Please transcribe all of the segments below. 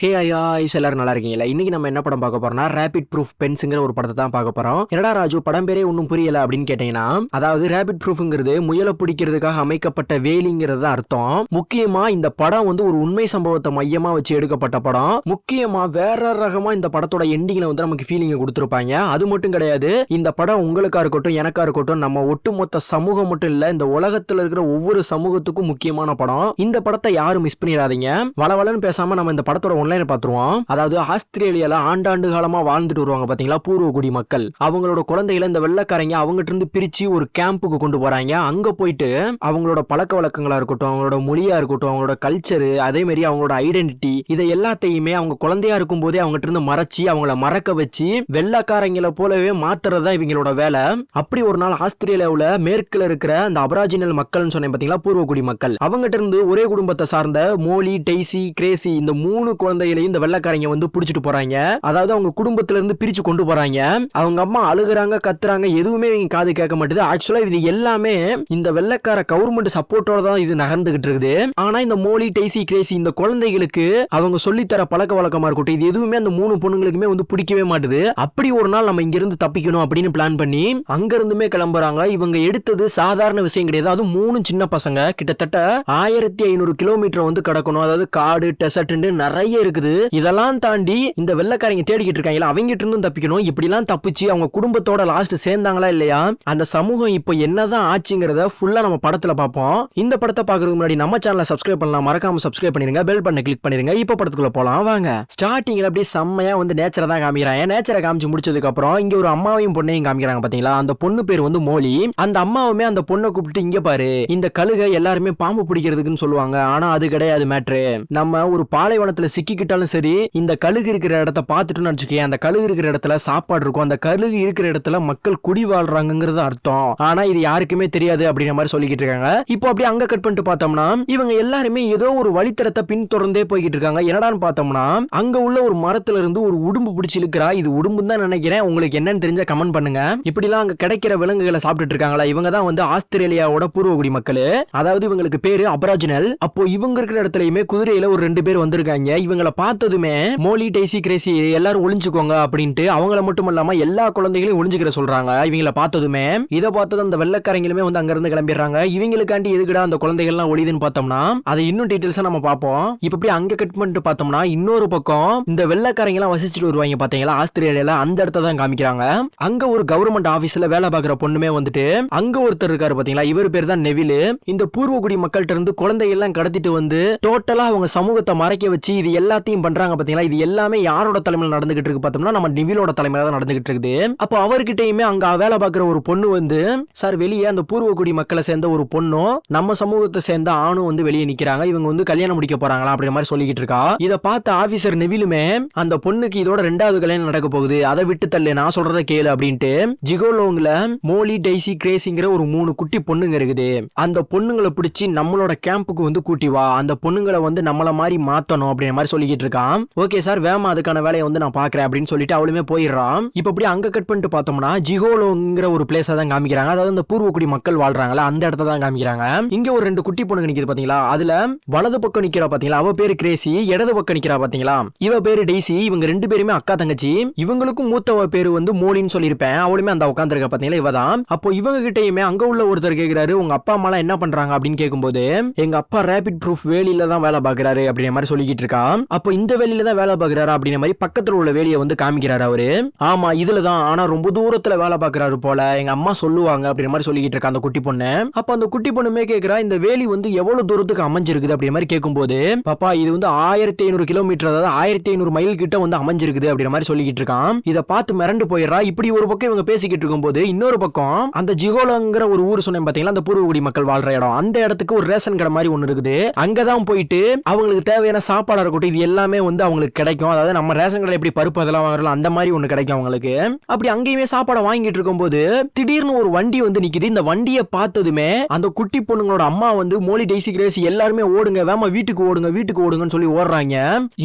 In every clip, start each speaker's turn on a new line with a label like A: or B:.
A: ஹே ஐயா எல்லாரும் நல்லா இருக்கீங்களா? இன்னைக்கு நம்ம என்ன படம் பார்க்க போறோம்னா ரேபிட் ப்ரூஃப் பென்ஸ்ங்கிற ஒரு படத்தை தான் பார்க்க போறோம். என்னடா ராஜு படம் பேரே ஒன்றும் புரியல அப்படின்னு கேட்டீங்கன்னா, அதாவது ரேபிட் ப்ரூஃப்ங்கிறது முயலை பிடிக்கிறதுக்காக அமைக்கப்பட்ட வேலிங்கிறது அர்த்தம். முக்கியமா இந்த படம் வந்து ஒரு உண்மை சம்பவத்தை மையமா வச்சு எடுக்கப்பட்ட படம். முக்கியமா வேற ரகமா இந்த படத்தோட எண்டிங்ல வந்து நமக்கு ஃபீலிங் கொடுத்துருப்பாங்க. அது மட்டும் கிடையாது, இந்த படம் உங்களுக்கா இருக்கட்டும் எனக்கா இருக்கட்டும் நம்ம ஒட்டுமொத்த சமூகம் மட்டும் இல்ல, இந்த உலகத்துல இருக்கிற ஒவ்வொரு சமூகத்துக்கும் முக்கியமான படம். இந்த படத்தை யாரும் மிஸ் பண்ணிடாதீங்க. வளவலன்னு பேசாம நம்ம இந்த படத்தோட பார்த்துருவோம். அதாவது ஆஸ்திரேலியால ஆண்டாண்டு காலமா வாழ்ந்துட்டு வருவாங்க பாத்தீங்களா பூர்வகுடி மக்கள். அவங்களோட குழந்தைகளை இந்த வெள்ளக்காரங்க அவங்ககிட்ட இருந்து பிரிச்சு ஒரு கேம்புக்கு கொண்டு போறாங்க. அங்க போயிட்டு அவங்களோட பழக்க வழக்கங்களா இருக்கட்டும், அவங்களோட மொழியா இருக்கட்டும், அவங்களோட கல்ச்சரு, அதே மாதிரி அவங்களோட ஐடென்டிட்டி, இதை எல்லாத்தையுமே அவங்க குழந்தையா இருக்கும் போதே அவங்ககிட்ட இருந்து மறைச்சு அவங்கள மறக்க வச்சு வெள்ளக்காரங்களை போலவே மாத்துறதா இவங்களோட வேலை. அப்படி ஒரு நாள் ஆஸ்திரேலியாவுல மேற்குல இருக்கிற அந்த அபராஜினல் மக்கள்னு சொன்னேன் பாத்தீங்களா பூர்வகுடி மக்கள், அவங்ககிட்ட இருந்து ஒரே குடும்பத்தை சார்ந்த மோலி, டெய்சி, கிரேசி இந்த 3 குழந்தைகளையும் இந்த வெள்ளக்காரங்க வந்து பிடிச்சிட்டு போறாங்க. அதாவது அவங்க குடும்பத்துல இருந்து பிரிச்சு கொண்டு போறாங்க. அவங்க அம்மா அழுகுறாங்க, கத்துறாங்க, எதுவுமே இவங்க காது கேட்க மாட்டேது. ஆக்சுவலா இது எல்லாமே இந்த வெள்ளக்கார கவர்மெண்ட் சப்போர்ட்டோட தான் இது நகர்ந்துகிட்டு இருக்குது. ஆனா இந்த மோலி, டெய்சி, கிரேசி இந்த குழந்தைகளுக்கு அவங்க சொல்லித்தர பழக்க வழக்கமா இருக்கட்டும், இது எதுவுமே அந்த 3 பொண்ணுங்களுக்குமே வந்து பிடிக்கவே மாட்டுது. அப்படி ஒரு நாள் நம்ம இங்க இருந்து தப்பிக்கணும் அப்படின்னு பிளான் பண்ணி அங்க இருந்துமே கிளம்புறாங்க. இவங்க எடுத்தது சாதாரண விஷயம் கிடையாது. அது 3 சின்ன பசங்க கிட்டத்தட்ட 1500 கிலோமீட்டர் வந்து கடக்கணும். அதாவது காடு, டெசர்ட் நிறைய இருக்குது. இதெல்லாம் தாண்டி இந்த வெள்ளக்காரங்க தேடிக்கிட்டு இருக்காங்களா, அவங்கிட்ட இருந்தும் தப்பிக்கணும். இப்படிலாம் தப்பிச்சு அவங்க குடும்பத்தோட லாஸ்ட் சேர்ந்தாங்களா இல்லையா, அந்த சமூகம் இப்போ என்னதான் ஆச்சுங்கிறத ஃபுல்லா நம்ம படத்துல பார்ப்போம். இந்த படத்தை பார்க்கறதுக்கு முன்னாடி நம்ம சேனலை சப்ஸ்கிரைப் பண்ணலாம், மறக்காம சப்ஸ்கிரைப் பண்ணிருங்க, பெல் பட்டனை கிளிக் பண்ணிருங்க. இப்போ படத்துக்குள்ள போலாம் வாங்க. ஸ்டார்டிங்ல அப்படியே செம்மையா வந்து நேச்சரை தான் காமிக்கிறாங்க. நேச்சரை காமிச்சு முடிச்சதுக்கு அப்புறம் இங்க ஒரு அம்மாவையும் பொண்ணையும் காமிக்கிறாங்க பாத்தீங்களா. அந்த பொண்ணு பேர் வந்து மோலி. அந்த அம்மாவுமே அந்த பொண்ணை கூப்பிட்டு, இங்க பாரு, இந்த கழுகை எல்லாருமே பாம்பு பிடிக்கிறதுக்குன்னு சொல்லுவாங்க, ஆனா அது கிடையாது மேட்ரு. நம்ம ஒரு பாலைவனத்துல சிக்கிக்கிட்டாலும் சரி, இந்த கழுகு இருக்கிற இடத்த பார்த்துட்டு வச்சுக்கேன், அந்த கழுகு இருக்கிற இடத்துல சாப்பாடு இருக்கும், அந்த கழுகு இருக்கிற இடத்துல மக்கள் குடி வாழ்றாங்கிறது அர்த்தம். ஆனா இது யாருக்குமே தெரியாது அப்படிங்கிற மாதிரி சொல்லிக்கிட்டு இருக்காங்க. இப்போ அப்படியே அங்க கட் பண்ணிட்டு பார்த்தோம்னா இவங்க எல்லாருமே ஏதோ ஒரு வழித்தரத்தை பின்தொடர்ந்தே போய்கிட்டு இருக்காங்க. என்னடான்னு பார்த்தோம்னா அங்க உள்ள ஒரு மரத்துல இருந்து ஒரு உடும்பு பிடிச்சி இழுக்கிறா. இது உடும்புன்னு தான் நினைக்கிறேன். உங்களுக்கு என்னன்னு தெரிஞ்சா கமெண்ட் பண்ணுங்க. இப்படிலாம் அங்க கிடைக்கிற விலங்குகளை சாப்பிட்டுட்டு இருக்காங்களா. இவங்க தான் வந்து ஆஸ்திரேலியாவோட பூர்வகுடி மக்கள். அதாவது இவங்களுக்கு பேரு அபராஜினல். அப்போ இவங்க இருக்கிற இடத்துலயுமே குதிரையில ஒரு 2 பேர் வந்திருக்காங்க. இவங்களை பார்த்ததுமே மோலி, டெய்சி, கிரேசி எல்லாரும் ஒளிஞ்சுக்கோங்க அப்படின்ட்டு அவங்கள மட்டும் இல்லாம எல்லா குழந்தைகளையும் ஒளிஞ்சுக்கிற சொல்றாங்க. இவங்களை பார்த்ததுமே இதை பார்த்தது அந்த வெள்ளக்காரங்களுமே வந்து அங்க இருந்து கிளம்பிடுறாங்க. இவங்களுக்காண்டி எதுக்குடா அந்த குழந்தைகள் எல்லாம் ஒளிதுன்னு பார்த்தோம்னா அதை இன்னும் டீடைல்ஸா நம்ம பார்ப்போம். இப்படி அங்க கட் பண்ணிட்டு பார்த்தோம்னா இன்னொரு பக்கம் இந்த வெள்ளக்காரங்க எல்லாம் வசிச்சுட்டு வருவாங்க பாத்தீங்களா ஆஸ்திரேலியால, அந்த இடத்த தான் காமிக்கிறாங்க. அங்க ஒரு கவர்மெண்ட் ஆபீஸ்ல வேலை பார்க்குற பொண்ணுமே வந்துட்டு அங்க ஒருத்தர் இருக்காரு பாத்தீங்களா, இவர் பேர் தான் நெவிலு. இந்த பூர்வகுடி மக்கள்கிட்ட இருந்து குழந்தைகள் எல்லாம் கடத்திட்டு வந்து டோட்டலா அவங்க சமூகத்தை மறைக்க வச்சு இது எல்லாத்தையும் பண்றாங்க பாத்தீங்களா. இது எல்லாமே யாரோட தலைமையில நடந்துகிட்டு இருக்கு பார்த்தோம்னா நம்ம நிவிலோட தலைமையில தான் நடந்துகிட்டு இருக்குது. அப்போ அவர்கிட்டயுமே அங்க வேலை பார்க்குற ஒரு பொண்ணு வந்து, சார் வெளியே அந்த பூர்வகுடி மக்களை சேர்ந்த ஒரு பொண்ணும் நம்ம சமூகத்தை சேர்ந்த ஆணும் வந்து வெளியே நிக்கிறாங்க, இவங்க வந்து கல்யாணம் முடிக்க போறாங்களா அப்படிங்கிற மாதிரி சொல்லிக்கிட்டு இருக்கா. இதை பார்த்த ஆபீசர் நெவிலுமே அந்த பொண்ணுக்கு இதோட 2வது கல்யாணம் நடக்க போகுது, அதை விட்டு தள்ளு, நான் சொல்றத கேளு அப்படின்ட்டு ஜிகோலோங்ல மோலி, டெய்சி, கிரேசிங்கிற ஒரு 3 குட்டி பொண்ணுங்க இருக்குது. அந்த பொண்ணுங்களை பிடிச்சி நம்மளோட கேம்புக்கு வந்து கூட்டி வா, அந்த பொண்ணுங்களை வந்து நம்மள மாதிரி மாத்தணும் அப்படிங்கிற மாதிரி சொல்லிக்கிட்டு இருக்கான். ஓகே சார், வேமா அதுக்கான வேலையை வந்து நான் பாக்குறேன் அப்படின்னு சொல்லிட்டு அவளுமே போயிடுறான். இப்ப அப்படி அங்க கட் பண்ணிட்டு பார்த்தோம்னா ஜிகோலோங்கிற ஒரு பிளேஸை தான் காமிக்கிறாங்க. அதாவது இந்த பூர்வகுடி மக்கள் வாழ்றாங்களா அந்த இடத்த தான் காமிக்கிறாங்க. இங்க ஒரு 2 குட்டி பொண்ணுங்க நிக்குது பாத்தீங்களா, அதுல வலது பக்கம் நிக்கிறா பாத்தீங்களா அவ பேரு கிரேசி, இடது பக்கம் நிக்கிறா பாத்தீங்களா இவ பேரு டெய்சி. இவங்க 2 பேருமே அக்கா தங்கச்சி. இவங்களுக்கும் மூத்தவ பேரு வந்து மோலின்னு சொல்லியிருப்பேன், அவளுமே அந்த உட்காந்துருக்கா பாத்தீங்களா இவ தான். அப்போ இவங்க கிட்டயுமே அங்க உள்ள ஒருத்தர் கேக்குறாரு, உங்க அப்பா அம்மா எல்லாம் என்ன பண்றாங்க அப்படின்னு கேட்கும்போது எங்க அப்பா ரேபிட் ப்ரூஃப் வேலியில தான் வேலை பாக்குறாரு அப்படிங்கிற மாதிரி சொல்லிக்கிட்டு இருக்கா. அப்போ இந்த வேலையில தான் வேலை பாக்குறாரு அப்படிங்கிற மாதிரி பக்கத்துல உள்ள வேலையை வந்து காமிக்கிறாரு அவரு. ஆமா இதுலதான், ஆனா ரொம்ப தூரத்துல வேலை பாக்குறாரு போல, எங்க அம்மா சொல்லுவாங்க அப்படிங்கிற மாதிரி சொல்லிக்கிட்டு இருக்கா அந்த குட்டி பொண்ணு. அப்ப அந்த குட்டி பொண்ணுமே கேக்குறா, இந்த வேலி வந்து எவ்வளவு தூரத்துக்கு அமைஞ்சிருக்குது அப்படிங்கிற மாதிரி கேட்கும்போது, பாப்பா இது வந்து 1500 கிலோமீட்டர், அதாவது 1500 மைல் கிட்ட வந்து அமைஞ்சிருக்குது அப்படிங்கிற மாதிரி சொல்லிக்கிட்டு இருக்கான். இதை பார்த்து மிரண்டு போயிடுறா. இப்படி ஒரு பக்கம் இவங்க பேசிக்கிட்டு இருக்கும்போது இன்னொரு பக்கம் அந்த ஜிகோலோங்கிற ஒரு ஊர் சொன்னேன் பாத்தீங்களா, அந்த பூர்வகுடி மக்கள் வாழ்ற இடம், அந்த இடத்துக்கு ஒரு ரேஷன் கடை மாதிரி ஒண்ணு இருக்குது. அங்கதான் போயிட்டு அவங்களுக்கு தேவையான சாப்பாடு இருக்கட்டும் இது எல்லாமே வந்து அவங்களுக்கு கிடைக்கும். அதாவது நம்ம ரேஷன் கடை எப்படி பருப்பு அதெல்லாம் வாங்கலாம் அந்த மாதிரி ஒண்ணு கிடைக்கும் அவங்களுக்கு. அப்படி அங்கேயுமே சாப்பாடு வாங்கிட்டு இருக்கும்போது திடீர்னு ஒரு வண்டி வந்து நிக்குது. இந்த வண்டியை பார்த்ததுமே அந்த குட்டி பொண்ணுங்களோட அம்மா வந்து மோலி, டெய்சி, கிரேசி எல்லாருமே ஓடுங்க, வேமா வீட்டுக்கு ஓடுங்க, வீட்டுக்கு ஓடுங்கன்னு சொல்லி ஓடுறாங்க.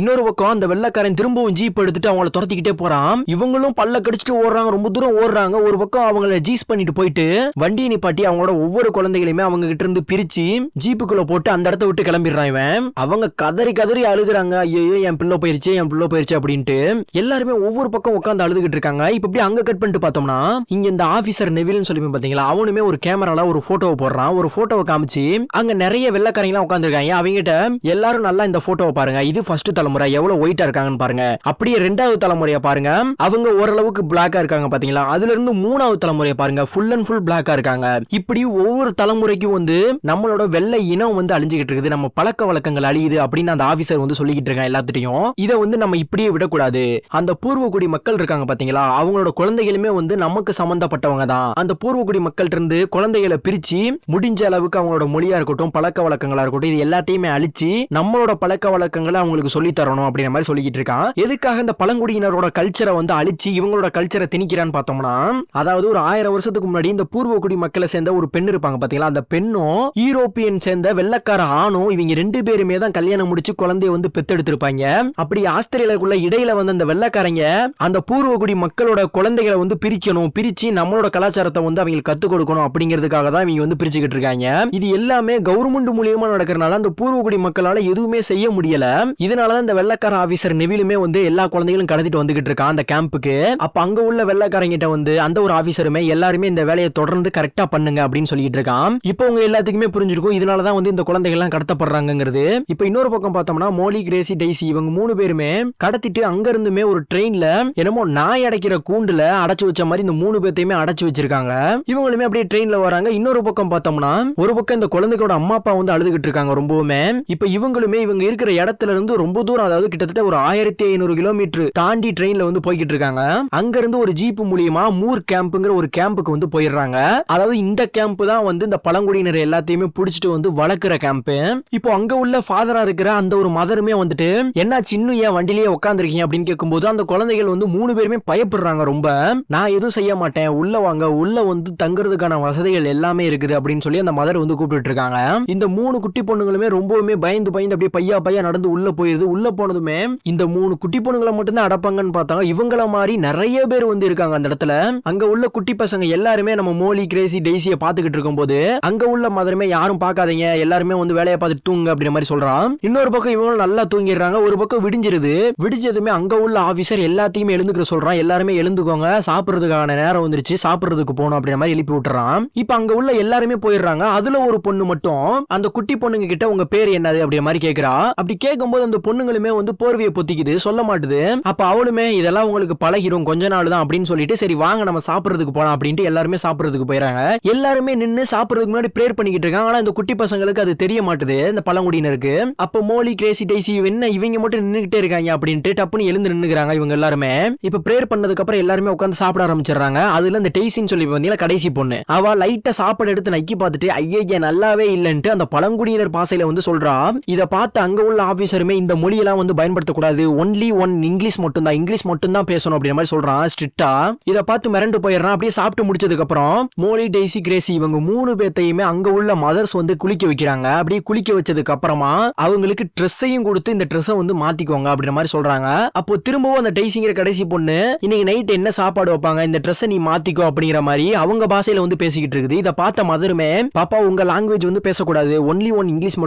A: இன்னொரு பக்கம் அந்த வெள்ளக்காரன் திரும்பவும் ஜீப் எடுத்துட்டு அவங்கள துரத்திக்கிட்டே போறான். இவங்களும் பல்ல கடிச்சிட்டு ஓடுறாங்க, ரொம்ப தூரம் ஓடுறாங்க. ஒரு பக்கம் அவங்கள ஜீஸ் பண்ணிட்டு போயிட்டு வண்டியை நிப்பாட்டி அவங்களோட ஒவ்வொரு குழந்தைகளையுமே அவங்க கிட்ட இருந்து பிரிச்சு ஜீப்புக்குள்ள போட்டு அந்த இடத்த விட்டு கிளம்பிடுறான் இவன். அவங்க கதறி கதறி அழுகுறாங்க, ஐயோ என் பிள்ளை போயிருச்சு அப்படின்ட்டு எல்லாருமே ஒவ்வொரு பக்கம் உட்காந்து அழுதுகிட்டு இருக்காங்க. இப்ப இப்படி அங்க கட் பண்ணிட்டு பார்த்தோம்னா இங்க இந்த ஆபீசர் நெவில்னு சொல்லி பாத்தீங்களா, அவனுமே ஒரு கேமரால ஒரு போட்டோவை போடுறான். ஒரு போட்டோவை காமிச்சு அங்க நிறைய வெள்ளைக்காரங்க எல்லாம் உட்காந்துருக்காங்க. அவங்ககிட்ட எல்லாரும் நல்லா இந்த போட்டோவை பாருங்க, இது ஃபர்ஸ்ட் தலைமுறை எவ்வளவு ஒயிட்டா இருக்காங்கன்னு பாருங்க. அப்படியே ரெண்டாவது தலைமுறையை பாருங்க, அவங்க ஓரளவுக்கு பிளாக்கா இருக்காங்க பாத்தீங்களா. அதுல இருந்து மூணாவது தலைமுறையை பாருங்க, ஃபுல் அண்ட் ஃபுல் பிளாக்கா இருக்காங்க. இப்படி ஒவ்வொரு தலைமுறைக்கும் வந்து நம்மளோட வெள்ளை இனம் வந்து அழிஞ்சுகிட்டு இருக்குது, நம்ம பழக்க வழக்கங்கள் அழியுது அப்படின்னு அந்த ஆபீசர் வந்து சொல்லிக்கிட்டு இருக்காங்க எல்லாத்திட்டையும். இதை வந்து நம்ம இப்படியே விடக்கூடாது. அந்த பூர்வகுடி மக்கள் இருக்காங்க பாத்தீங்களா, அவங்களோட குழந்தைகளுமே வந்து நமக்கு சம்பந்தப்பட்டவங்க தான். அந்த பூர்வகுடி மக்கள் இருந்து குழந்தைகளை பிரிச்சு முடிஞ்ச அளவுக்கு அவங்களோட மொழியா இருக்கட்டும், பழக்க வழக்கங்களா இருக்கட்டும், இது எல்லாத்தையுமே அழிச்சு நம்மளோட பழக்க வழக்கங்களை அவங்களுக்கு சொல்லி தரணும் அப்படிங்கிற மாதிரி சொல்லிக்கிட்டு இருக்கான். எதுக்காக இந்த பழங்குடியினரோட கல்ச்சரை வந்து அழிச்சு இவங்களோட கல்ச்சரை திணிக்கிறான்னு பார்த்தோம்னா, அதாவது ஒரு 1000 வருஷத்துக்கு முன்னாடி இந்த பூர்வகுடி மக்களை சேர்ந்த ஒரு பெண் இருப்பாங்க பாத்தீங்களா, அந்த பெண்ணும் யூரோப்பியன் சேர்ந்த வெள்ளக்கார ஆணும் இவங்க 2 பேருமே தான் கல்யாணம் முடிச்சு குழந்தைய வந்து பெத்தெடுத்திருப்பாங்க. அப்படி ஆஸ்திரேலியாக்குள்ள இடையில வந்து அந்த வெள்ளக்காரங்க அந்த பூர்வகுடி மக்களோட குழந்தைகளை வந்து பிரிச்சு நம்மளோட கலாச்சாரத்தை வந்து அவங்களுக்கு கத்துக் கொடுக்கணும் அப்படிங்கிறதுக்காக தான் இவங்க வந்து பிரிச்சுக்கிட்டு இருக்காங்க. இது எல்லாமே கவர்மெண்ட் மூலியமா நடக்கிறனால அந்த பூர்வகுடி மக்களால எதுவுமே செய்ய முடியல. இதனாலதான் இந்த வெள்ளக்கார ஆபீசர் நெவிலுமே வந்து எல்லா குழந்தைகளும் கடத்திட்டு வந்துகிட்டு இருக்கான் அந்த கேம்புக்கு. அப்ப அங்க உள்ள வெள்ளக்காரங்கிட்ட வந்து அந்த ஒரு ஆபீசருமே எல்லாருமே இந்த வேலையை தொடர்ந்து கரெக்டா பண்ணுங்க அப்படின்னு சொல்லிட்டு இருக்கான். இப்போ உங்க எல்லாத்துக்குமே புரிஞ்சிருக்கும் இதனாலதான் வந்து இந்த குழந்தைகள் எல்லாம் கடத்தப்படுறாங்கிறது. இப்ப இன்னொரு பக்கம் பார்த்தோம்னா மோலி, கிரேசி, டெய்சி இவங்க 3 பேருமே கடத்திட்டு அங்க இருந்துமே ஒரு ட்ரெயின்ல என்னமோ நாய் அடைக்கிற கூண்டுல அடைச்சு வச்ச மாதிரி இந்த 3 பேத்தையுமே அடைச்சு வச்சிருக்காங்க. இவங்களுமே அப்படியே ட்ரெயின்ல வராங்க. இன்னொரு பக்கம் பார்த்தோம்னா ஒரு பக்கம் இந்த குழந்தைகளோட அம்மா அப்பா வந்து அழுதுகிட்டு இருக்காங்க ரொம்பவுமே. இப்ப இவங்களுமே இவங்க இருக்கிற இடத்துல இருந்து ரொம்ப தூரம், அதாவது கிட்டத்தட்ட ஒரு 1500 கிலோமீட்டர் தாண்டி ட்ரெயின்ல வந்து போய்கிட்டு இருக்காங்க. அங்க இருந்து ஒரு ஜீப் மூலியமா மூர் கேம்ப்ங்கிற ஒரு கேம்புக்கு வந்து போயிடுறாங்க. அதாவது இந்த கேம்ப் தான் வந்து இந்த பழங்குடியினர் எல்லாத்தையுமே புடிச்சிட்டு வந்து வளர்க்குற கேம்ப். இப்போ அங்க உள்ள ஃபாதரா இருக்கிற அந்த ஒரு மதருமே வந்துட்டு என்ன சின்ன ஏன் வண்டிலேயே உட்காந்துருக்கீங்க அப்படின்னு கேட்கும்போது அந்த குழந்தைகள் வந்து 3 பேருமே பயப்படுறாங்க ரொம்ப. நான் எதுவும் செய்ய மாட்டேன், உள்ள வாங்க, உள்ள வந்து தங்குறதுக்கான வசதிகள் எல்லாமே இருக்குது அப்படின்னு சொல்லி அந்த மதர் வந்து கூப்பிட்டு இருக்காங்க. இந்த 3 குட்டி பொண்ணுங்களுமே ரொம்பவுமே பயந்து அப்படியே பையா நடந்து உள்ள போயிருது. உள்ள போனதுமே இந்த 3 குட்டி பொண்ணுங்களை மட்டும் தான் அடப்பாங்கன்னு பார்த்தாங்க. இவங்கள மாதிரி நிறைய பேர் வந்து இருக்காங்க அந்த இடத்துல. அங்க உள்ள குட்டி பசங்க எல்லாருமே நம்ம மோலி, கிரேசி, டெய்சியை பாத்துக்கிட்டு இருக்கும் போது அங்க உள்ள மதருமே யாரும் பார்க்காதீங்க, எல்லாருமே வந்து வேலையை பார்த்துட்டு தூங்க அப்படின்ற மாதிரி சொல்றான். இன்னொரு பக்கம் இவங்க நல்லா தூங்கிடுறாங்க. ஒரு பக்கம் விடிஞ்சதுமே அங்க உள்ள ஆபீசர் எல்லாத்தையுமே எழுந்துக்கிற சொல்றான். எல்லாருமே எழுந்துக்கோங்க, சாப்பிடுறதுக்கான நேரம் வந்துருச்சு, சாப்பிடுறதுக்கு போகணும் அப்படின்ற மாதிரி எழுப்பி விட்டுறான். இப்ப அங்க உள்ள எல்லாருமே போயிடுறாங்க. அதுல ஒரு பொண்ணு மட்டும் அந்த குட்டி பொண்ணுங்க கிட்ட உங்க பேர் என்னது அப்படின்ற மாதிரி கேக்குறா. அப்படி கேட்கும்போது அந்த பொண்ணுங்களுமே வந்து போர்வையை பொத்திக்குது, சொல்ல மாட்டுது. அப்ப அவளுமே இதெல்லாம் உங்களுக்கு பழகிரும், கொஞ்ச நாள் தான் அப்படின்னு சொல்லிட்டு சரி வாங்க நம்ம சாப்பிடுறதுக்கு போலாம் அப்படின்ட்டு எல்லாருமே சாப்பிடுறதுக்கு போயிறாங்க. எல்லாருமே நின்னு சாப்பிடுறதுக்கு முன்னாடி பிரேயர் பண்ணிக்கிட்டு இருக்காங்க. ஆனா இந்த குட்டி பசங்களுக்கு அது தெரிய மாட்டுது, இந்த பழங்குடியினருக்கு. அப்ப மோலி, கிரேசி, டெய்சி என்ன இவங்க மட்டும் நின்னுகிட்டே இருக்காங்க அப்படின்ட்டு டப்புன்னு எழுந்து நின்னுக்கிறாங்க இவங்க எல்லாருமே. இப்ப பிரேயர் பண்ணதுக்கு அப்புறம் எல்லாருமே உட்கார்ந்து சாப்பிட ஆரம்பிச்சிடுறாங்க. அதுல இந்த டெய்சின்னு சொல்லி பாத்தீங்கன்னா கடைசி பொண்ணு, அவ லைட்டா சாப்பாடு எடுத்து நக்கி பார்த்துட்டு ஐயே நல்லாவே இல்லன்ட்டு அந்த பழங்குடியினர் பாசையில வந்து சொல்றா. இத பார்த்து அங்க உள்ள ஆபீசருமே இந்த மொழியெல்லாம் வந்து பயன்படுத்தக்கூடாது, ஒன்லி ஒன் இங்கிலீஷ் மட்டும் தான் பேசணும் அப்படின்ற மாதிரி சொல்றான் ஸ்ட்ரிக்ட்டா. இத பார்த்து மிரண்டு போயிடுறான். அப்படியே சாப்பிட்டு முடிச்சதுக்கு அப்புறம் மோலி, டெய்சி, கிரேசி இவங்க 3 பேத்தையுமே அங்க உள்ள மதர்ஸ் வந்து குளிக்க வைக்கிறாங்க. அப்படியே குளிக்க வச்சதுக்கு அப்புறமா அவங்களுக்கு ட்ரெஸ்ஸையும் கொடுத்து இந்த ட்ரெஸ்ஸை வந்து மாத்திக்கோங்க அப்படின்ற மாதிரி சொல்றாங்க. அப்போ திரும்பவும் அந்த டெய்சிங்கிற கடைசி பொண்ணு இன்னைக்கு நைட் என்ன சாப்பாடு வைப்பாங்க, இந்த ட்ரெஸ்ஸை நீ மாத்திக்கோ அப்படிங்கிற மாதிரி அவங்க பாஷையில வந்து பேசிக்கிட்டு இருக்குது. இதை பார்த்த மதருமே பாப்பா உங்க லாங்குவேஜ் வந்து பேசக்கூடாது, ஒன்லி ஒன் இங்கிலீஷ்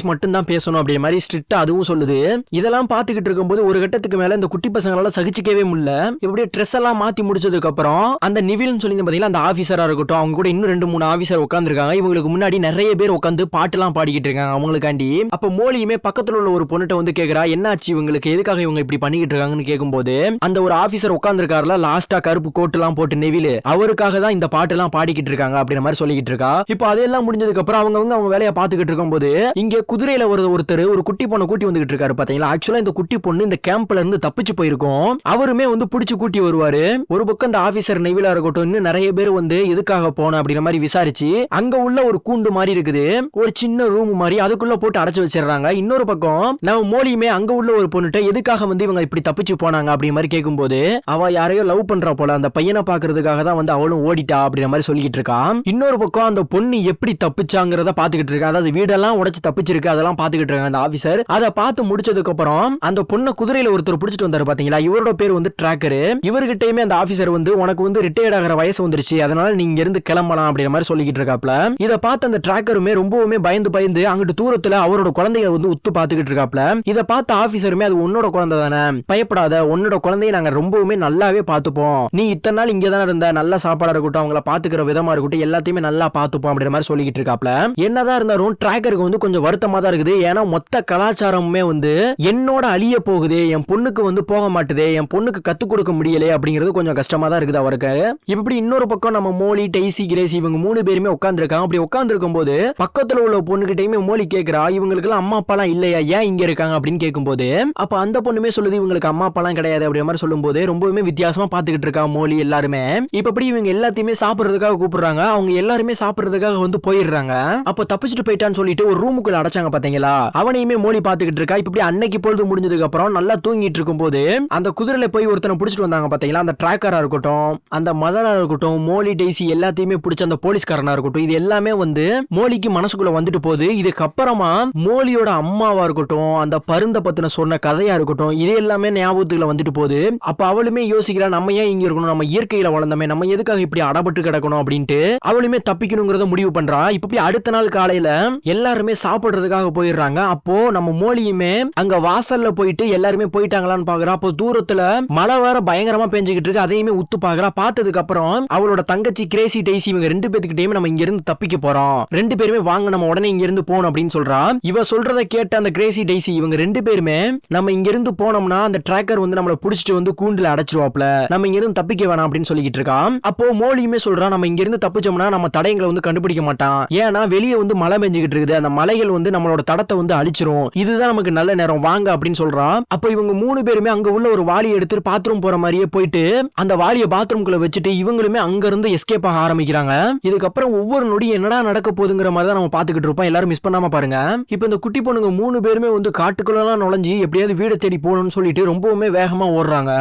A: மட்டும் தான் பேசணும் அப்படிங்கிற மாதிரி ஸ்ட்ரிக்ட்டா அதுவும் சொல்லுது. இதெல்லாம் பார்த்துக்கிட்டு இருக்கும்போது ஒரு கட்டத்துக்கு மேல இந்த குட்டி பசங்களால சகிச்சிக்கவே முடியல. இப்படியே ட்ரெஸ் எல்லாம் மாத்தி முடிச்சதுக்கு அப்புறம் அந்த நிவில்னு சொல்லி பாத்தீங்கன்னா அந்த ஆபீசரா இருக்கட்டும், அவங்க கூட இன்னும் 2-3 ஆபீசர் உட்காந்துருக்காங்க. இவங்களுக்கு முன்னாடி நிறைய பேர் உட்காந்து பாட்டு எல்லாம் பாடிக்கிட்டு இருக்காங்க அவங்களுக்காண்டி. அப்ப மோலியுமே பக்கத்துல உள்ள ஒரு பொண்ணுட்ட வந்து கேக்குறா, என்னாச்சு இவங்களுக்கு, எதுக்காக இவங்க இப்படி பண்ணிக்கிட்டு இருக்காங்கன்னு கேட்கும்போது அந்த ஒரு ஆபீசர் உட்கார்ந்திருக்காருல லாஸ்டா கருப்பு கோட் எல்லாம் போட்டு நெவில், அவருக்காக தான் இந்த பாட்டு எல்லாம் பாடிக்கிட்டு இருக்காங்க அப்படின்ற மாதிரி சொல்லிக்கிட்டு இருக்கா. இப்போ அதெல்லாம் முடிஞ்சதுக்கு அப்புறம் அவங்க வேலையை பார்த்துக்கிட்டு இருக்கும்போது இங்க குதிரையில ஒருத்தர் ஒரு குட்டி பொண்ணை கூட்டி வந்துகிட்டு இருக்காரு பாத்தீங்களா. ஆக்சுவலா இந்த குட்டி பொண்ணு இந்த கேம்ப்ல இருந்து தப்பிச்சு போயிருக்கும். அவருமே வந்து பிடிச்சு கூட்டி வருவாரு. ஒரு பக்கம் இந்த ஆபீசர் நெவிலா இருக்கட்டும், இன்னும் நிறைய பேர் வந்து எதுக்காக போன அப்படின்ற மாதிரி விசாரிச்சு அங்க உள்ள ஒரு கூண்டு மாதிரி இருக்குது, ஒரு சின்ன ரூம் மாதிரி, அதுக்குள்ள போட்டு அடைச்சு வச்சிடறாங்க. இன்னொரு பக்கம் நம்ம மோலியுமே அங்க உள்ள ஒரு பொண்ணுட்ட எதுக்காக வந்து இவங்க இப்படி தப்பிச்சு போனாங்க அப்படி மாதிரி கேட்கும்போது அவ யாரையோ லவ் பண்றா போல, அந்த பையனை பாக்குறதுக்காக தான் வந்து அவளும் ஓடிட்டா அப்படின்ற மாதிரி சொல்லிக்கிட்டு இருக்கா. இன்னொரு பக்கம் அந்த பொண்ணு எப்படி தப்பிச்சாங்கிறத பாத்துக்கிட்டு இருக்கா. அதாவது வீடெல்லாம் உடைச்சு தப்பிச்சிருக்கு, அதெல்லாம் பாத்துக்கிட்டு இருக்காங்க அந்த ஆபீசர். அதை பார்த்து முடிச்சதுக்கு அப்புறம் அந்த பொண்ணை குதிரையில ஒருத்தர் பிடிச்சிட்டு வந்தாரு பாத்தீங்களா, இவரோட பேர் வந்து டிராக்கரு. இவர்கிட்டயுமே அந்த ஆபீசர் வந்து உனக்கு வந்து ரிட்டையர்ட் ஆகிற வயசு வந்துருச்சு, அதனால நீங்க இருந்து கிளம்பலாம் அப்படின்ற மாதிரி சொல்லிக்கிட்டு இருக்காப்ல. இதை பார்த்து அந்த டிராக்கருமே ரொம்பவுமே பயந்து அங்கிட்டு தூரத்துல அவரோட குழந்தைய வந்து உத்து பாத்துக்கிட்டு இருக்காப்ல. இதை பார்த்த ஆபீசருமே அது உன்னோட குழந்தை தானே, பயப்படாத, உன்னோட குழந்தைய நாங்க ரொம்பவுமே நல்லாவே பாத்துப்போம், நீ இத்தனை நாள் இங்க தானே இருந்த, நல்ல சாப்பாடா இருக்கட்டும், அவங்கள பாத்துக்கிற விதமா இருக்கட்டும், எல்லாத்தையுமே நல்லா பாத்துப்போம் அப்படின்ற மாதிரி சொல்லிக்கிட்டு இருக்காப்ல. என்னதான் இருந்தாலும் டிராக்கருக்கு வந்து கொஞ்சம் வருத்தமா தான் இருக்குது. ஏன்னா மொத்த கலாச்சாரமுமே வந்து என்னோட அழிய போகுது, என் பொண்ணுக்கு வந்து போக மாட்டுது, என் பொண்ணுக்கு கத்துக் கொடுக்க முடியல அப்படிங்கிறது கொஞ்சம் கஷ்டமா தான் இருக்குது அவருக்கு. இப்படி இன்னொரு பக்கம் நம்ம மோலி, டெய்சி, கிரேசி இவங்க 3 பேருமே உட்கார்ந்து இருக்காங்க. அப்படி உட்கார்ந்து இருக்கும்போது பக்கத்துல உள்ள பொண்ணுகிட்டயுமே மோலி கேக்குறா, இவங்களுக்கு எல்லாம் அம்மா அப்பா எல்லாம் இல்லையா, ஏன் இங்க இருக்காங்க அப்படின்னு கேட்கும்போது அப்ப அந்த பொண்ணுமே சொல்லுது, இவங்களுக்கு அம்மா அப்பா எல்லாம் கிடையாது அப்படிங்கிற மாதிரி சொல்லும்போது ரொம்பவுமே வித்தியாசமா பாத்துக்கிட்டு இருக்கா மோலி எல்லாருமே. இப்படி இவங்க எல்லாத்தையுமே சாப்பிடுறதுக்காக கூப்பிடுறாங்க. அவங்க எல்லாருமே சாப்பிடுறதுக்காக வந்து போயிடுறாங்க. அப்ப தப்பிச்சுட்டு போயிட்டான்னு சொல்லிட்டு ஒரு ரூமுக்குள்ள அடைச்சாங்க பாத்தீங்களா, அவனையுமே மோலி பாத்துக்கிட்டு இருக்கா. இப்படி அன்னைக்கு பொழுது முடிஞ்சதுக்கு அப்புறம் நல்லா தூங்கிட்டு இருக்கும் போது அந்த குதிரையில போய் ஒருத்தனை பிடிச்சிட்டு வந்தாங்க பாத்தீங்களா, அந்த டிராக்கரா இருக்கட்டும், அந்த மதரா இருக்கட்டும், மோலி, டெய்சி எல்லாத்தையுமே பிடிச்ச அந்த போலீஸ்காரனா இருக்கட்டும், இது எல்லாமே வந்து மோலிக்கு மனசுக்குள்ள வந்துட்டு போகுது. இதுக்கப்புறமா மோலியோட அம்மாவா இருக்கட்டும், அந்த பருந்த பத்தின சொன்ன கதையா இருக்கட்டும், இது எல்லாமே ஞாபகத்துக்குள்ள வந்துட்டு போகுது. அப்ப அவளுமே யோசிக்கிறா, நம்ம ஏன் இங்க இருக்கணும், நம்ம இயற்கையில வளர்ந்தமே, நம்ம எதுக்காக இப்படி அடப்பட்டு கிடக்கணும் அப்படின்ட்டு அவளுமே தப்பிக்கணுங்கிறத முடிவு பண்றா. இப்படி அடுத்த நாள் காலையில எல்லாருமே சாப்பிடுறதுக்காக போயிடுறாங்க. அப்போ நம்ம மோலியுமே அங்க வாசல்ல போயிட்டு எல்லாருமே போயிட்டாங்களான்னு பாக்குறா. அப்போ தூரத்துல மழை வேற பயங்கரமா பெஞ்சுக்கிட்டு இருக்கு. அதையுமே உத்து பாக்குறா. பார்த்ததுக்கு அப்புறம் அவளோட தங்கச்சி கிரேசி, டெய்சி இவங்க 2 பேத்துக்கிட்டேயுமே நம்ம இங்க இருந்து தப்பிக்க போறோம், 2 பேருமே வாங்க நம்ம உடனே இங்க இருந்து போகணும் அப்படின்னு சொல்றா. இவ சொல்றத கேட்ட அந்த கிரேசி, டெய்சி இவங்க 2 பேருமே நம்ம இங்க இருந்து போனோம்னா அந்த டிராக்கர் வந்து நம்மள புடிச்சிட்டு வந்து கூண்டுல அடைச்சிருவாப்ல, நம்ம இங்க இருந்து தப்பிக்க வேணாம் அப்படின்னு சொல்லிக்கிட்டு இருக்கான். அப்போ மோலியுமே சொல்றா, நம்ம இங்க இருந்து தப்பிச்சோம்னா நம்ம தடயங்களை வந்து கண்டுபிடிக்க மாட்டான், ஏன்னா வெளியே வந்து மழை பெஞ்சுக்கிட்டு இருக்குது, அந்த மலைகள் வந்து நம்மளோட தடத்தை வந்து அழிச்சிரும், இதுதான் நமக்கு நல்ல நேரம், வாங்க அப்படின்னு சொல்றா. அப்போ இவங்க 3 பேருமே அங்க உள்ள ஒரு வாளியை எடுத்து பாத்ரூம் போற மாதிரியே போயிட்டு அந்த வாளியை பாத்ரூம்குள்ள வச்சுட்டு இவங்களுமே அங்க இருந்து எஸ்கேப் ஆக ஆரம்பிக்கிறாங்க. இதுக்கப்புறம் ஒவ்வொரு நொடியும் என்னடா நடக்க போகுதுங்கிற மாதிரி தான் நம்ம பாத்துக்கிட்டு இருப்போம். எல்லாரும் மிஸ் பண்ணாம பாருங்க. இப்போ இந்த குட்டி பொண்ணுங்க 3 பேருமே வந்து காட்டுக்குள்ளலாம் நுழைஞ்சு எப்படியாவது வீடை தேடி போகணும்னு சொல்லிட்டு ரொம்பவுமே வேகமா ஓடுறாங்க.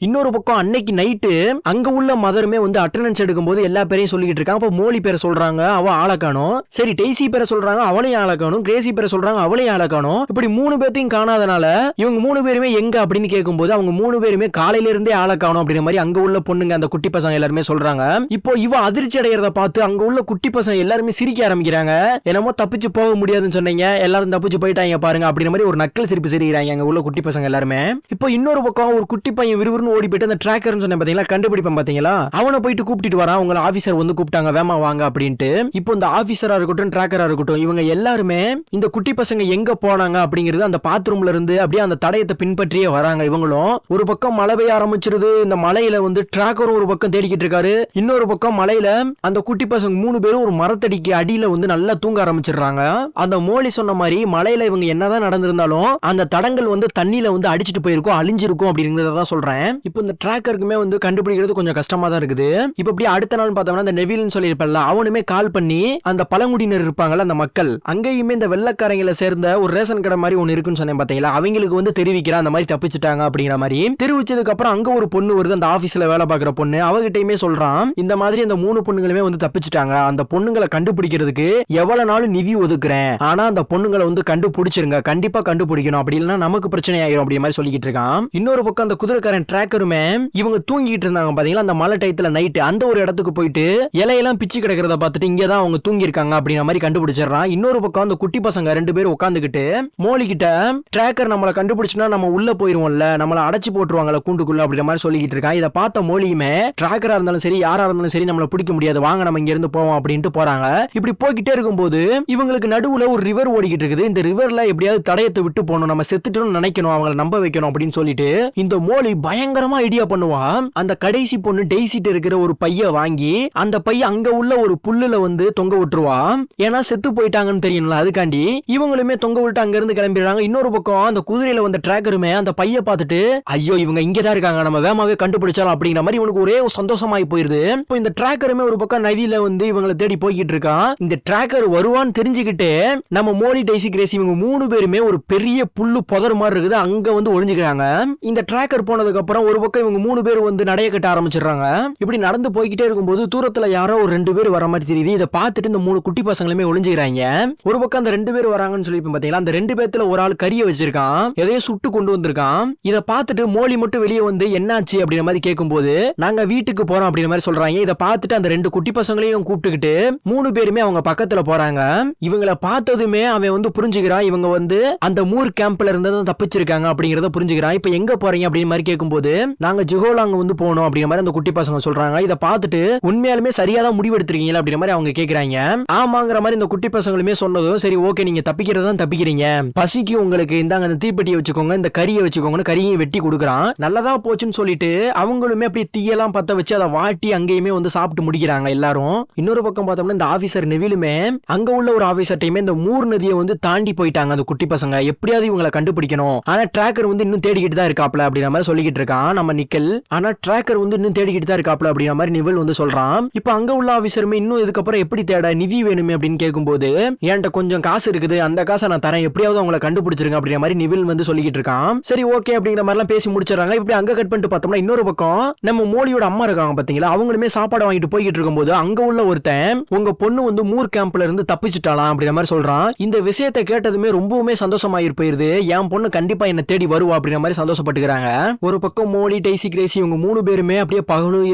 A: இன்னொரு பக்கம் அன்னைக்கு நைட்டு அங்க உள்ள மதருமே வந்து அட்டெண்டன்ஸ் எடுக்கும்போது எல்லா பேரையும் சொல்லிக்கிட்டு இருக்காங்க. அப்போ மோலி பேரை சொல்றாங்க, அவ ஆளை காணோம். சரி, டெய்சி பேரை சொல்றாங்க, அவளையும் ஆளை காணோம். கிரேசி பேரை சொல்றாங்க, அவளையும் ஆளை காணோம். இப்படி 3 பேர்த்தையும் காணாதனால இவங்க 3 பேருமே எங்க அப்படின்னு கேட்கும்போது அவங்க 3 பேருமே காலையில இருந்தே ஆளை காணோம் அப்படிங்கிற மாதிரி அங்க உள்ள பொண்ணுங்க, அந்த குட்டி பசங்க எல்லாருமே சொல்றாங்க. இப்போ இவ அதிர்ச்சி அடைகிறத பார்த்து அங்க உள்ள குட்டி பசங்க எல்லாருமே சிரிக்க ஆரம்பிக்கிறாங்க. என்னமோ தப்பிச்சு போக முடியாதுன்னு சொன்னீங்க, எல்லாரும் தப்பிச்சு போயிட்டாங்க பாருங்க அப்படிங்கிற மாதிரி ஒரு நக்கல் சிரிப்பு சிரிக்கிறாங்க அங்க உள்ள குட்டி பசங்க எல்லாருமே. இப்போ இன்னொரு பக்கம் ஒரு குட்டி பையன் விறுவிறுன்னு ஓடி போயிட்டு அந்த டிராக்கர்னு சொன்ன பாத்தீங்களா, கண்டுபிடிப்பேன் பாத்தீங்களா, அவனை போயிட்டு கூப்பிட்டு வரான். உங்களை ஆபீசர் வந்து கூப்பிட்டாங்க, வேமா வாங்க அப்படின்ட்டு. இப்போ இந்த ஆபீசரா இருக்கட்டும், டிராக்கரா இருக்கட்டும், இவங்க எல்லாருமே இந்த குட்டி பசங்க எங்க போனாங்க அப்படிங்கிறது அந்த பாத்ரூம்ல இருந்து அப்படியே அந்த தடயத்தை பின்பற்றியே வராங்க. இவங்களும் ஒரு பக்கம் மழை பெய்ய ஆரம்பிச்சிருது. இந்த மலையில வந்து டிராக்கரும் ஒரு பக்கம் தேடிக்கிட்டு இருக்காரு. இன்னொரு பக்கம் மலையில அந்த குட்டி பசங்க 3 பேரும் ஒரு மரத்தடிக்கு அடியில வந்து நல்லா தூங்க ஆரம்பிச்சிடுறாங்க. அந்த மோலி சொன்ன மாதிரி மலையில இவங்க என்னதான் நடந்திருந்தாலும் அந்த தடங்கள் வந்து தண்ணியில வந்து அடிச்சிட்டு போயிருக்கும், அழிஞ்சிருக்கும் அப்படிங்கறத சொல்றேன். இப்போ இந்த டிராக்கருக்குமே வந்து கண்டுபிடிக்கிறது கொஞ்சம் கஷ்டமா தான் இருக்குது. இப்போ அப்படியே அடுத்த நாள் பார்த்தோம்னா அந்த நெவில்னு சொல்லியிருப்பல, அவனுமே கால் பண்ணி அந்த பழங்குடியினர் இருப்பாங்கல்ல அந்த மக்கள், அங்கேயுமே இந்த வெள்ளக்காரங்களை சேர்ந்த ஒரு ரேஷன் கடை மாதிரி ஒன்னு இருக்குன்னு சொன்னேன் பாத்தீங்களா, அவங்களுக்கு வந்து தெரிவிக்கிறா அந்த மாதிரி தப்பிச்சுட்டாங்க அப்படிங்கிற மாதிரி. தெரிவிச்சதுக்கு அப்புறம் அங்க ஒரு பொண்ணு வருது, அந்த ஆபீஸ்ல வேலை பார்க்குற பொண்ணு, அவகிட்டயுமே சொல்றான் இந்த மாதிரி அந்த 3 பொண்ணுங்களுமே வந்து தப்பிச்சுட்டாங்க, அந்த பொண்ணுங்களை கண்டுபிடிக்கிறதுக்கு எவ்வளவு நாள் நிதி ஒதுக்குறேன், ஆனா அந்த பொண்ணுங்களை வந்து கண்டுபிடிச்சிருங்க, கண்டிப்பா கண்டுபிடிக்கணும், அப்படி இல்லைன்னா நமக்கு பிரச்சனை ஆயிரும் அப்படி மாதிரி சொல்லிக்கிட்டு இருக்கான். இன்னொரு பக்கம் அந்த குதிரைக்காரன் டிராக்கருமே இவங்க தூங்கிட்டு இருந்தாங்க பாத்தீங்களா, அந்த மலை டயத்துல நைட்டு அந்த ஒரு இடத்துக்கு போயிட்டு இலையெல்லாம் பிச்சு கிடக்கிறத பார்த்துட்டு இங்கதான் அவங்க தூங்கி இருக்காங்க அப்படிங்கிற மாதிரி கண்டுபிடிச்சிடறான். இன்னொரு பக்கம் அந்த குட்டி பசங்க 2 பேரும் உட்காந்துக்கிட்டு மோலி கிட்ட டிராக்கர் நம்மளை கண்டுபிடிச்சுனா நம்ம உள்ள போயிருவோம்ல, நம்மளை அடைச்சு போட்டுருவாங்கல்ல கூண்டுக்குள்ள அப்படிங்கிற மாதிரி சொல்லிக்கிட்டு இருக்கான். இதை பார்த்த மோலியுமே டிராக்கரா இருந்தாலும் சரி யாரா இருந்தாலும் சரி நம்மளை பிடிக்க முடியாது, வாங்க நம்ம இங்க இருந்து போவோம் அப்படின்ட்டு போறாங்க. இப்படி போய்கிட்டே இருக்கும்போது இவங்களுக்கு நடுவுல ஒரு ரிவர் ஓடிக்கிட்டு இருக்குது. இந்த ரிவர்ல எப்படியாவது தடயத்தை விட்டு போகணும், நம்ம செத்துட்டோம்னு நினைக்கணும், அவங்களை நம்ப வைக்கணும் அப்படின்னு சொல்லிட்டு இந்த மோலி பயங்கரமா ஐடியா பண்ணுவா. அந்த கடைசி பொண்ணு டெய்சிட்டு இருக்கிற ஒரு பைய வாங்கி அந்த பைய அங்க உள்ள ஒரு புல்லுல வந்து தொங்க விட்டுருவா. ஏன்னா செத்து போயிட்டாங்கன்னு தெரியல, அதுக்காண்டி இவங்களுமே தொங்க விட்டு அங்க இருந்து கிளம்பிடுறாங்க. இன்னொரு பக்கம் அந்த குதிரையில வந்த டிராக்கருமே அந்த பைய பார்த்துட்டு ஐயோ இவங்க இங்கதான் இருக்காங்க, நம்ம வேகமாவே கண்டுபிடிச்சாலும் அப்படிங்கிற மாதிரி இவனுக்கு ஒரே சந்தோஷமாயி போயிருது. இப்போ இந்த டிராக்கருமே ஒரு பக்கம் நதியில வந்து இவங்களை தேடி போய்கிட்டு இருக்கான். இந்த டிராக்கர் வருவான்னு தெரிஞ்சுக்கிட்டு நம்ம மோலி, டெய்சி, கிரேசி இவங்க 3 பேருமே ஒரு பெரிய புல்லு புதர் மாதிரி இருக்குது அங்க வந்து ஒளிஞ்சுக்கிறாங்க. இந்த டிராக்கர் போனதுக்கு அப்புறம் ஒரு பக்கம் இவங்க 3 பேர் வந்து நடைய கட்ட ஆரம்பிச்சிடுறாங்க. இப்படி நடந்து போய்கிட்டே இருக்கும்போது தூரத்துல யாரோ ஒரு 2 பேர் வர மாதிரி தெரியுது. இதை பார்த்துட்டு இந்த 3 குட்டி பசங்களுமே ஒளிஞ்சுக்கிறாங்க. ஒரு பக்கம் அந்த 2 பேர் வராங்கன்னு சொல்லி பாத்தீங்களா, அந்த 2 பேர்த்துல ஒரு ஆள் கறியை வச்சிருக்கான், எதையோ சுட்டு கொண்டு வந்திருக்கான். இதை பார்த்துட்டு மோலி மட்டும் வெளியே வந்து என்னாச்சு அப்படிங்கிற மாதிரி கேட்கும்போது நாங்க வீட்டுக்கு போறோம் அப்படிங்கிற மாதிரி சொல்றாங்க. இதை பார்த்துட்டு அந்த 2 குட்டி பசங்களையும் கூப்பிட்டுக்கிட்டு 3 பேருமே அவங்க பக்கத்துல போறாங்க. இவங்களை பார்த்ததுமே அவன் வந்து புரிஞ்சுக்கிறான், இவங்க வந்து அந்த மூர் கேம்ப்ல இருந்து தப்பிச்சிருக்காங்க அப்படிங்கறத புரிஞ்சுக்கிறான். இப்ப எங்க போறீங்க அப்படின்னு மாதிரி கேட்கும்போது நாங்க ஜிகோலாங் வந்து போனோம் அப்படிங்கிற மாதிரி அந்த குட்டி பசங்க சொல்றாங்க. இதை பார்த்துட்டு உண்மையாலுமே சரியாதான் முடிவு எடுத்திருக்கீங்களா அப்படிங்கிற மாதிரி அவங்க கேக்குறாங்க. ஆமாங்கிற மாதிரி இந்த குட்டி பசங்களுமே சொன்னதும் சரி ஓகே நீங்க தப்பிக்கிறதான் தப்பிக்கிறீங்க, பசிக்கு உங்களுக்கு இந்தாங்க அந்த தீப்பெட்டியை வச்சுக்கோங்க, இந்த கறியை வச்சுக்கோங்கன்னு கறியை வெட்டி கொடுக்குறான். நல்லதா போச்சுன்னு சொல்லிட்டு அவங்களுமே அப்படி தீயெல்லாம் பத்த வச்சு அதை வாட்டி அங்கேயுமே வந்து சாப்பிட்டு முடிக்கிறாங்க எல்லாரும். இன்னொரு பக்கம் பார்த்தோம்னா இந்த ஆபீசர் நெவிலுமே அங்க உள்ள ஒரு ஆபீசர்டையுமே இந்த மூர் நதியை வந்து தாண்டி போயிட்டாங்க அந்த குட்டி பசங்க, எப்படியாவது இவங்களை கண்டுபிடிக்கணும், ஆனா டிராக்கர் வந்து இன்னும் தேடிக்கிட்டு தான் இருக்காப்ல அப்படிங்கிற மாதிரி சொல்லிக்கிட்டு இருக்கான் நம்ம நிக்கல். ஆனா டிராக்கர் வந்து இன்னும் தேடிக்கிட்டு தான் இருக்காப்ல அப்படிங்கிற மாதிரி நிவில் வந்து சொல்றான். இப்ப அங்க உள்ள ஆபீசருமே இன்னும் இதுக்கப்புறம் எப்படி தேட நிதி வேணுமே அப்படின்னு கேட்கும்போது என்கிட்ட கொஞ்சம் காசு இருக்குது, அந்த காசை நான் தரேன், எப்படியாவது அவங்களை கண்டுபிடிச்சிருங்க அப்படிங்கிற மாதிரி நிவில் வந்து சொல்லிக்கிட்டு இருக்கான். சரி ஓகே அப்படிங்கிற மாதிரி எல்லாம் பேசி முடிச்சிடறாங்க. இப்படி அங்க கட் பண்ணிட்டு பார்த்தோம்னா இன்னொரு பக்கம் நம்ம மோலியோட அம்மா இருக்காங்க பாத்தீங்களா, அவங்களுமே சாப்பாடு வாங்கிட்டு போய்கிட்டு இருக்கும்போது அங்க உள்ள ஒருத்தன் உங்க பொண்ணு வந்து மூர் கேம்ப்ல இருந்து தப்பிச்சுட்டாலாம் அப்படிங்கிற மாதிரி சொல்றான். இந்த விஷயத்தை கேட்டதுமே ரொம்பவுமே சந்தோஷமாயிரு போயிருது, என் பொண்ணு கண்டிப்பா என்ன தேடி வருவா அப்படிங்கிற மாதிரி சந்தோஷப்பட்டுக்கிறாங்க. ஒரு பக்கம் மோலி டெய்சி கிரேசி இவங்க 3 பேருமே அப்படியே பகலும்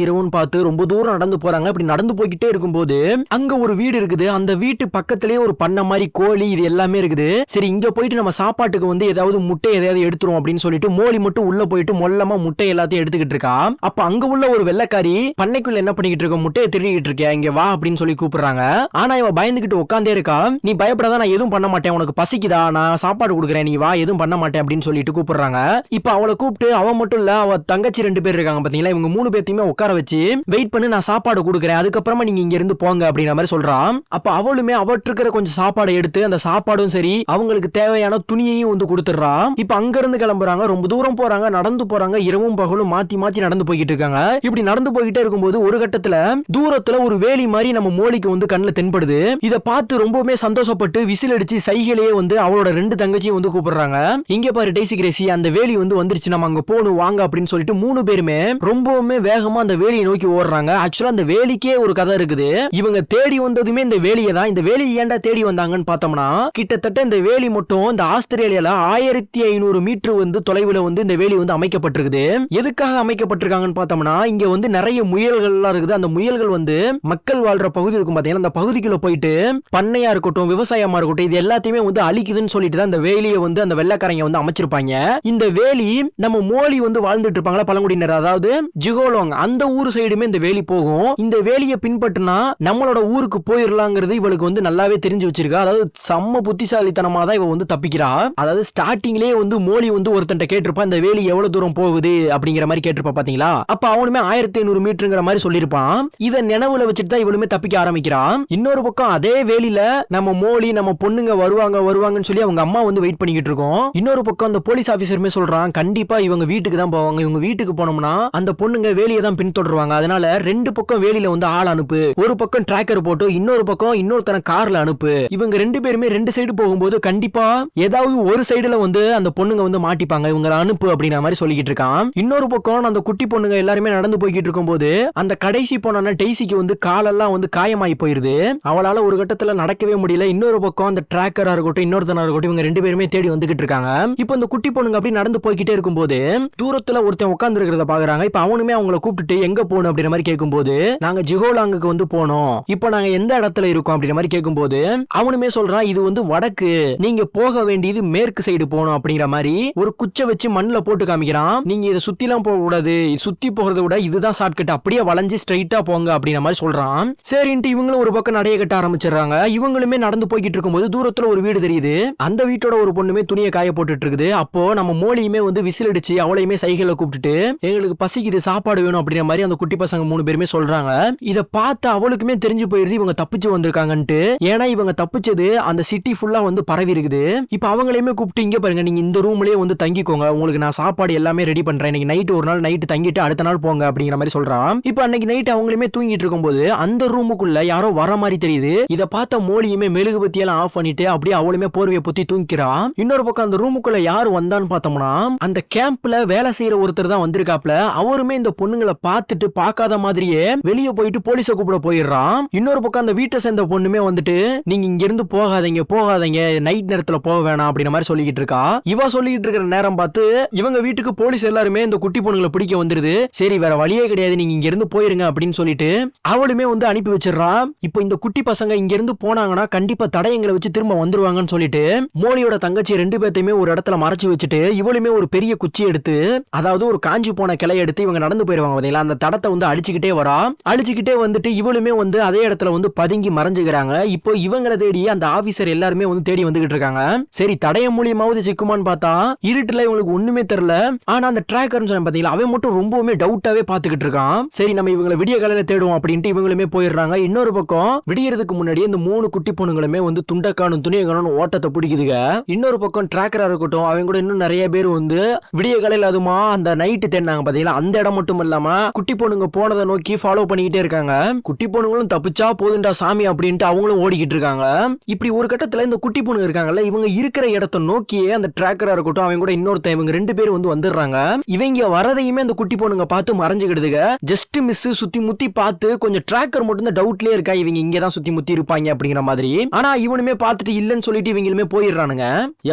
A: இரவும் பார்த்து ரொம்ப தூரம் நடந்து போறாங்க. அப்படி நடந்து போய்கிட்டே இருக்கும்போது அங்க ஒரு வீடு இருக்குது. அந்த வீட்டு பக்கத்திலேயே ஒரு பண்ணை மாதிரி கோழி இது எல்லாமே இருக்குது. சரி இங்க போயிட்டு நம்ம சாப்பாட்டுக்கு வந்து ஏதாவது முட்டை எதையாவது எடுத்துரும் அப்படின்னு சொல்லிட்டு மோலி மட்டும் உள்ள போயிட்டு மொல்லமா முட்டை எல்லாத்தையும் எடுத்துக்கிட்டு இருக்கா. அப்ப அங்க உள்ள ஒரு வெள்ளைக்காரி பண்ணைக்குள்ள என்ன பண்ணிக்கிட்டு இருக்க, முட்டையை திருடிக்கிட்டு இருக்க, இங்க வா அப்படின்னு சொல்லி கூப்பிடுறாங்க. ஆனா இவ பயந்துகிட்டு உட்காந்தே இருக்கா. நீ பயப்படாத, நான் எதுவும் பண்ண மாட்டேன், உனக்கு பசிக்குதா, நான் சாப்பாடு கொடுக்குறேன், நீ வா, எதுவும் பண்ண மாட்டேன் அப்படின்னு சொல்லிட்டு கூப்பிடுறாங்க. இப்ப அவளை கூப்பிட்டு அவ மட்டும் இல்ல அவ தங்கச்சி 2 பேர் இருக்காங்க பாத்தீங்களா, இவங்க 3 பேத்தையுமே உட்கார வச்சு வெயிட் பண்ணி நான் சாப்பாடு கொடுக்குறேன், அதுக்கப்புறமா நீங்க இங்க இருந்து போங்க அப்படிங்கிற மாதிரி சொல்றான். அப்ப அவளுமே அவட்டு இருக்கிற கொஞ்சம் சாப்பாடு எடுத்து அந்த சாப்பாடும் சரி அவங்களுக்கு தேவையான துணியையும் வந்து கொடுத்துடுறா. இப்ப அங்க இருந்து கிளம்புறாங்க, ரொம்ப தூரம் போறாங்க, நடந்து போறாங்க, இரவும் பகலும் மாத்தி மாத்தி நடந்து போய்கிட்டு இருக்காங்க. இப்படி நடந்து போய்கிட்டே இருக்கும்போது ஒரு கட்டத்துல தூரத்துல ஒரு வேலி மாதிரி நம்ம மோலிக்கு வந்து கண்ணுல தென்படுது. இத பார்த்து ரொம்பவுமே சந்தோஷப்பட்டு விசில் அடிச்சு சைகிலேயே வந்து அவளோட 2 தங்கச்சியும் வந்து கூப்பிடுறாங்க. இங்க பாரு டெய்சி கிரேசி, அந்த வேலி வந்து வந்துருச்சு, நம்ம அங்க போணும் வாங்க அப்படின்னு சொல்லிட்டு 3 பேருமே ரொம்பவுமே வேகமா அந்த வேலியை நோக்கி ஓடுறாங்க. ஆக்சுவலா அந்த வேலிக்கே ஒரு கதை இருக்குது. இவங்க தேடி வந்ததுமே இந்த வேலியை தான். இந்த வேலி ஏன்டா தேடி வந்தாங்கன்னு பார்த்தோம்னா கிட்டத்தட்ட இந்த வேலி மட்டும் இந்த ஆஸ்திரேலியால 1500 மீட்டர் வந்து தொலைவில் வந்து இந்த வேலி வந்து அமைக்கப்பட்டிருக்குது. எதுக்காக அமைக்கப்பட்டிருக்காங்கன்னு பார்த்தோம்னா இங்க வந்து நிறைய முயல்கள் எல்லாம் இருக்குது. அந்த முயல்கள் வந்து மக்கள் வாழ்ற பகுதி இருக்கும் பாத்தீங்கன்னா, அந்த பகுதிக்குள்ள போயிட்டு பண்ணையா இருக்கட்டும் விவசாயமா இருக்கட்டும் இது எல்லாத்தையுமே வந்து அழிக்குதுன்னு சொல்லிட்டு தான் இந்த வேலியை வந்து அந்த வெள்ளைக்காரங்க வந்து அமைச்சிருப்பாங்க. இந்த வேலி நம்ம மோலி வந்து வாழ்ந்துட்டு இருப்பாங்களா பழங்குடியினர், அதாவது ஜிகோலாங் அந்த ஊர் சைடுமே இந்த வேலி போகும். இந்த வேலியை பின்பற்றினா நம்மளோட ஊருக்கு போயிடலாங்கிறது இவளுக்கு வந்து நல்லாவே தெரிஞ்சு வச்சிருக்கா. அதாவது செம்ம புத்திசாலித்தனமா தான் இவ வந்து தப்பிக்கிறா. அதாவது ஸ்டார்டிங்லேயே வந்து மோலி வந்து ஒருத்தன்ட்ட கேட்டிருப்பா இந்த வேலி எவ்வளவு தூரம் போகுது அப்படிங்கிற மாதிரி கேட்டிருப்பா பாத்தீங்களா. அப்ப அவனுமே 1500 மீட்டருங்கிற மாதிரி சொல்லியிருப்பான். இதை நினைவுல வச்சுட்டு தான் இவளுமே தப்பிக்க ஆரம்பிக்கிறான். இன்னொரு பக்கம் அதே வேலியில நம்ம மோலி நம்ம பொண்ணுங்க வருவாங்கன்னு சொல்லி அவங்க அம்மா வந்து வெயிட் பண்ணிக்கிட்டு இருக்கோம். இன்னொரு பக்கம் அந்த போலீஸ் ஆபீசருமே சொல்றான் கண்டிப்பா இவங்க வீட்டுக்கு தான் போவாங்க, இவங்க வீட்டுக்கு போனோம்னா அந்த பொண்ணுங்க வேலியை தான் பின்தொடருவாங்க, அதனால 2 பக்கம் வேலியில வந்து ஆள் அனுப்பு, ஒரு பக்கம் டிராக்கர் போட்டு இன்னொரு பக்கம் இன்னொருத்தன கார்ல அனுப்பு. இவங்க 2 பேருமே 2 சைடு போகும்போது கண்டிப்பா ஏதாவது ஒரு சைடுல வந்து அந்த பொண்ணுங்க வந்து மாட்டிப்பாங்க, இவங்க அனுப்பு அப்படிங்கிற மாதிரி சொல்லிக்கிட்டு இருக்கான். இன்னொரு பக்கம் அந்த குட்டி பொண்ணுங்க எல்லாருமே நடந்து போய்கிட்டு இருக்கும்போது அந்த கடைசி போன டெய்சிக்கு வந்து காலெல்லாம் வந்து காயமாயி போயிருது. அவளால ஒரு கட்டத்துல நடக்கவே முடியல. இன்னொரு பக்கம் அந்த டிராக்கரா இருக்கட்டும் இன்னொருத்தனா இருக்கட்டும் இவங்க 2 பேருமே தேடி வந்துகிட்டு இருக்காங்க. இப்போ இந்த குட்டி பொண்ணுங்க அப்படி நடந்து போய்கிட்டே இருக்கும்போது தூரத்துல ஒருத்தன் உட்கார்ந்து இருக்கிறத பாக்குறாங்க. இப்ப அவனுமே அவங்கள கூப்பிட்டுட்டு எங்க போகணும் அப்படிங்கிற மாதிரி கேட்கும்போது நாங்க ஜிகோலாங்குக்கு வந்து போனோம், இப்போ நாங்க எந்த இடத்துல இருக்கோம் அப்படிங்கிற மாதிரி கேட்கும்போது அவனுமே சொல்றான் இது வந்து வடக்கு, நீங்க போக வேண்டியது மேற்கு சைடு போகணும் அப்படிங்கிற மாதிரி ஒரு குச்சை வச்சு மண்ணில் போட்டு காமிக்கிறான். நீங்க இதை சுத்திலாம் போக கூடாது, சுத்தி போகிறத விட இதுதான் ஷார்ட்கட், அப்படியே வளைஞ்சு ஸ்ட்ரைட்டா போங்க அப்படிங்கிற மாதிரி சொல்றான். சரின்ட்டு இவங்களும் ஒரு பக்கம் நடைய கட்ட ஆரம்பிச்சிடறாங்க. இவங்களுமே நடந்து போய்கிட்டு இருக்கும்போது தூரத்துல ஒரு வீடு தெரியுது. அந்த வீட்டோட ஒரு பொண்ணுமே துணியை காய போட்டுட்டு இருக்குது. அப்போ நம்ம மோலியுமே வந்து விசில் அடிச்சு அவளையுமே சைக்கிளை கூப்பிட்டுட்டு எங்களுக்கு பசிக்குது சாப்பாடு வேணும் அப்படிங்கிற மாதிரி அந்த குட்டி பசங்க 3 பேருமே சொல்றாங்க. இதை பார்த்து அவளுக்குமே தெரிஞ்சு போயிருது இவங்க தப்பிச்சு வந்திருக்காங்கன்ட்டு. ஏன்னா இவங்க தப்பிச்சது அந்த சிட்டி ஃபுல்லா வந்து பரவி இருக்குது. இப்ப அவங்களையுமே கூப்பிட்டு இங்க பாருங்க நீங்க இந்த ரூம்லயே வந்து தங்கிக்கோங்க, உங்களுக்கு நான் சாப்பாடு எல்லாமே ரெடி பண்றேன், இன்னைக்கு நைட்டு ஒரு நாள் நைட்டு தங்கிட்டு அடுத்த நாள் போங்க அப்படிங்கிற மாதிரி சொல்றான். இப்ப அன்னைக்கு நைட் அவங்களுமே தூங்கிட்டு இருக்கும்போது அந்த ரூமுக்குள்ள யாரோ வர மாதிரி தெரியுது. இதை பார்த்த மோலியுமே மெழுகுபத்தி எல்லாம் ஆஃப் பண்ணிட்டு அப்படியே அவளுமே போர்வையை பொத்தி தூங்கிக்கிறான். இன்னொரு பக்கம் அந்த ரூமுக்குள்ள யாரு வந்தான்னு பார்த்தோம்னா அந்த கேம்ப்ல வேலை செய்யற ஒருத்தர் தான் வந்திருக்காப்ல. அவருமே இந்த பொண்ணுங்களை பார்த்துட்டு பார்க்காத மாதிரியே வெளியே போயிட்டு போலீஸை கூப்பிட போயிடுறான். இன்னொரு பக்கம் அந்த வீட்டை சேர்ந்த பொண்ணுமே வந்துட்டு நீங்க இங்க இருந்து போகாதீங்க நைட் நேரத்துல போக வேணாம் அப்படிங்கிற மாதிரி சொல்லிக்கிட்டு இருக்கா. இவ சொல்லிட்டு இருக்கிற நேரம் பார்த்து இவங்க வீட்டுக்கு போலீஸ் எல்லாருமே இந்த குட்டி பொண்ணுங்களை பிடிக்க வந்துருது. சரி வேற வழியே கிடையாது, நீங்க இங்க இருந்து போயிருங்க அப்படின்னு சொல்லிட்டு அவளுமே வந்து அனுப்பி வச்சிடறா. இப்போ இந்த குட்டி பசங்க இங்க இருந்து போனாங்கன்னா கண்டிப்பா தடயங்களை வச்சு திரும்ப வந்துருவாங்கன்னு சொல்லிட்டு மோலியோட தங்கச்சி ரெண்டு பேத்தையுமே ஒரு இடத்துல மறைச்சு வச்சுட்டு இவளுமே ஒரு பெரிய குச்சி எடுத்து, அதாவது ஒரு காஞ்சி போன கிளை எடுத்து இவங்க நடந்து போயிருவாங்க பாத்தீங்களா, அந்த தடத்தை வந்து அடிச்சுக்கிட்டே வரா. அடிச்சுக்கிட்டே வந்துட்டு இவளுமே வந்து அதே இடத்துல வந்து பதுங்கி மறைஞ்சுக்கிறாங்க. இப்போ இவங்களை தேடி அந்த ஆபீசர் எல்லாருமே வந்து தேடி வந்துகிட்டு இருக்காங்க. சரி தடைய மூலியமாவது சிக்குமான்னு பார்த்தா இருட்டுல இவங்களுக்கு ஒண்ணுமே தெரியல. ஆனா அந்த டிராக்கர்னு சொன்ன பாத்தீங்களா, அவன் மட்டும் ரொம்பவுமே டவுட்டாவே பாத்துக்கிட்டு இருக்கான். சரி நம்ம இவங்களை விடிய காலையில தேடுவோம் அப்படின்ட்டு இவங்களுமே போயிடுறாங்க. இன்னொரு பக்கம் விடியறதுக்கு முன்னாடி இந்த 3 குட்டி பொண்ணுங்களுமே வந்து துண்டக்கானும் துணியக்கானும் ஓட்டத்தை பிடிக்குதுங்க. இன்னொரு பக்கம் டிராக்கரா இருக்கட்டும், அவங்க கூட இன்னும் நிறைய பேர் வந்து விடிய காலையில அதுமா அந்த நைட்டு தேடினாங்க பாத்தீங்களா, அந்த இடம் மட்டும் இல்லாம குட்டி பொண்ணுங்க போனதை நோக்கி ஃபாலோ பண்ணிக்கிட்டே இருக்காங்க. குட்டி பொண்ணுங்களும் தப்பிச்சா போதுண்டா சாமி அப்படின்ட்டு அவங்களும் ஓடிக்கிட்டு இருக்காங்க. இப்படி ஒரு கட்டத்துல இந்த குட்டி பொண்ணுங்க இருக்காங்கல்ல, இவங்க இருக்கிற இடத்தை நோக்கியே அந்த டிராக்கரா இருக்கட்டும், அவங்க கூட இன்னொருத்த இவங்க 2 பேர் வந்து வந்துடுறாங்க. இவங்க வரதையுமே அந்த குட்டி பொண்ணுங்க பார்த்து மறைஞ்சுக்கிடுதுங்க. ஜஸ்ட் மிஸ் சுத்தி முத்தி பார்த்து கொஞ்சம் டிராக்கர் மட்டும் தான் டவுட்லயே இருக்கா, இவங்க இங்கதான் சுத்தி முத்தி இருப்பாங்க அப்படிங்கிற மாதிரி. ஆனா இவனுமே பார்த்துட்டு இல்லன்னு சொல்லிட்டு இவங்களுமே போயிடுறானுங்க.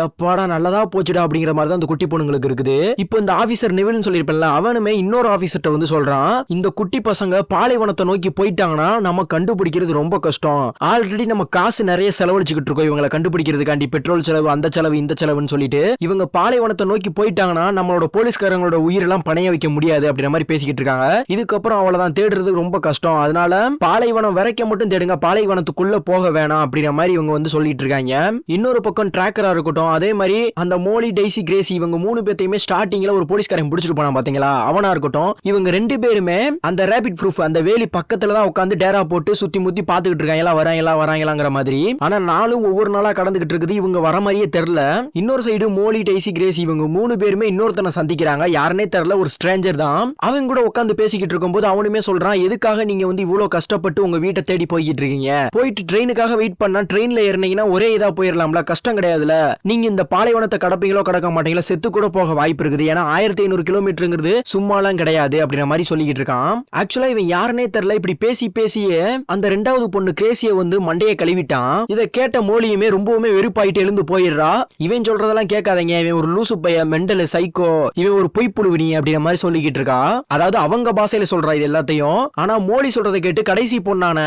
A: எப்பாடா நல்லதா போச்சுடா அப்படிங்கிற மாதிரி தான் அந்த குட்டி பொண்ணுங்களுக்கு இருக்குது. இப்போ இந்த ஆபீசர் நெவில்னு சொல்லியிருப்பேன்ல, அவனுமே இன்னொரு ஆபீசர்ட்ட வந்து சொல்றான், இந்த குட்டி பசங்க பாலைவனத்தை நோக்கி போயிட்டாங்கன்னா நம்ம கண்டுபிடிக்கிறது ரொம்ப கஷ்டம். ஆல்ரெடி நம்ம காசு நிறைய செலவழிச்சுக்கிட்டு இருக்கோம் இவங்களை கண்டுபிடிக்கிறதுக்காண்டி, பெட்ரோல் செலவு அந்த செலவு இந்த செலவுன்னு சொல்லிட்டு. இவங்க பாலைவனத்தை நோக்கி போயிட்டாங்கன்னா நம்மளோட போலீஸ்காரங்களோட உயிரெல்லாம் பணைய வைக்க முடியாது அப்படிங்கிற மாதிரி பேசிக்கிட்டு இருக்காங்க. இதுக்கப்புறம் அவ்வளவுதான், தேடுறது ரொம்ப கஷ்டம். அதனால பாலைவனம் வரைக்கும் மட்டும் தேடுங்க, பாலைவனத்துக்குள்ள போக வேணாம் அப்படிங்கிற மாதிரி இவங்க வந்து சொல்லிட்டு இருக்காங்க. இன்னொரு பக்கம் டிராக்கரா இருக்கட்டும், அதே மாதிரி அந்த மோலி டெய்சி கிரேசி இவங்க 3 பேத்தையுமே ஸ்டார்டிங்ல ஒரு போலீஸ்காரன் பிடிச்சிட்டு போனா பாத்தீங்களா, அவனா இருக்கட்டும், இவங்க 2 பேருமே அந்த ரேபிட் ப்ரூஃப் அந்த வேலி பக்கத்துல தான் உட்காந்து டேரா போட்டு சுத்தி முத்தி பாத்துக்கிட்டு இருக்காங்க, எல்லாம் வராங்களாங்கிற மாதிரி. ஆனா நாளும் ஒவ்வொரு நாளா கடந்துகிட்டு இருக்குது, இவங்க வர மாதிரியே தெரியல. இன்னொரு சைடு மோலி டெய்சி கிரேசி இவங்க 3 பேருமே இன்னொருத்தனை சந்திக்கிறாங்க, யாருன்னே தெரியல, ஒரு ஸ்ட்ரேஞ்சர் தான். அவங்க கூட உட்காந்து பேசிக்கிட்டு இருக்கும்போது அவனுமே சொல்றான், எதுக்காக நீங்க வந்து இவ்வளவு கஷ்டப்பட்டு உங்க வீட்டை தேடி போய்கிட்டு இருக்கீங்க, போயிட்டு ட்ரெயினுக்காக வெயிட் பண்ணா ட்ரெயின்ல ஏறினீங்கன்னா ஒரே இதா போயிடலாம்ல, கஷ்டம் கிடையாதுல, நீங்க இந்த பாலைவனத்தை கடப்பீங்களோ கடக்க மாட்டீங்களோ, செத்து கூட போக வாய்ப்பு இருக்குது, ஏன்னா 1500 கிலோமீட்டருங்கிறது சும்மாலாம் கிடையாது அப்படிங்கிற மாதிரி சொல்லிக்கிட்டு இருக்கான். ஆக்சுவலா இவன் யாருன்னே தெரியல, இப்படி பேசியே அந்த 2வது பொண்ணு கிரேசிய வந்து மண்டையை கழுவிட்டான். இதை கேட்ட மோலியுமே ரொம்பவுமே வெறுப்பாயிட்டு எழுந்து போயிடுறா. இவன் சொல்றதெல்லாம் கேட்காதீங்க, இவன் ஒரு லூசு பைய, மெண்டல் சைக்கோ, இவன் ஒரு பொய் புழுவினி அப்படிங்கிற மாதிரி சொல்லிக்கிட்டு இருக்கா. அதாவது அவங்க பாஷையில சொல்றா இது எல்லாத்தையும். ஆனா மோலி சொல்றதை கேட்டு கடைசி பொண்ணான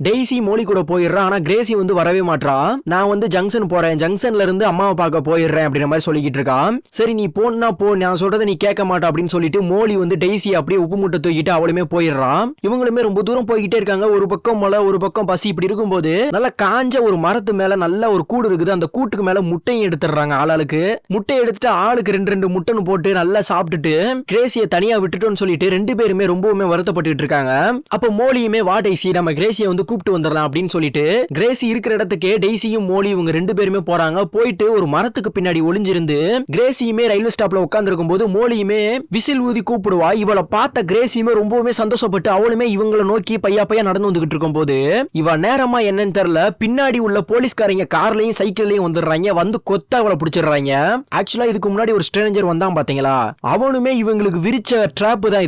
A: டெய்சி மோலி கூட போயிடுறா. ஆனா கிரேசி வந்து வரவே மாட்றா. நான் வந்து ஜங்ஷன் போறேன், ஜங்ஷன்ல இருந்து அம்மாவை பார்க்க போயிடுறேன் அப்படிங்கிற மாதிரி சொல்லிக்கிட்டு இருக்கா. சரி நீ போனா போ, நான் சொல்றதை நீ கேட்க மாட்டா அப்படின்னு சொல்லிட்டு மோலி வந்து டெய்சி அப்படியே உப்பு மூட்டை தூக்கிட்டு அவளுமே போயிடுறான். இவங்களுமே ரொம்ப தூரம் போய்கிட்டே இருக்காங்க. ஒரு பக்கம் மழை, ஒரு பக்கம் பசி. இப்படி இருக்கும்போது நல்ல காஞ்ச ஒரு மரத்து மேல நல்ல ஒரு கூடு இருக்குது. அந்த கூட்டுக்கு மேல முட்டையும் எடுத்துடுறாங்க. ஆளுக்கு முட்டை எடுத்துட்டு ஆளுக்கு 2 முட்டைன்னு போட்டு நல்லா சாப்பிட்டுட்டு கிரேசியை தனியா விட்டுட்டோன்னு சொல்லிட்டு 2 பேருமே ரொம்பவுமே வருத்தப்பட்டு இருக்காங்க. அப்ப மோலியுமே வா டெய்சி, நம்ம கிரேசியை வந்து கூப்பிட்டு வந்துடலாம் அப்படின்னு சொல்லிட்டு கிரேசி இருக்கிற இடத்துக்கு டெய்சியும் மோலி இவங்க 2 பேருமே போறாங்க. போயிட்டு ஒரு மரத்துக்கு பின்னாடி ஒளிஞ்சிருந்து கிரேசியுமே ரயில்வே ஸ்டாப்ல உட்கார்ந்து இருக்கும்போது மோலியுமே விசில் ஊதி கூப்பிடுவா. இவளை பார்த்த கிரேசியுமே ரொம்பவுமே சந்தோஷப்பட்டு அவளுமே இவங்களை நோக்கி பையா நடந்து வந்துகிட்டு இருக்கும் போது இவ நேரமா என்னன்னு தெரியல, பின்னாடி உள்ள போலீஸ்காரங்க கார்லயும் சைக்கிள்லயும் வந்துடுறாங்க. வந்து கொத்த அவளை பிடிச்சிடுறாங்க. ஆக்சுவலா இதுக்கு முன்னாடி ஒரு ஸ்ட்ரேஞ்சர் வந்தான் பாத்தீங்களா, அவனுமே இவங்களுக்கு விரிச்ச ட்ராப் தான்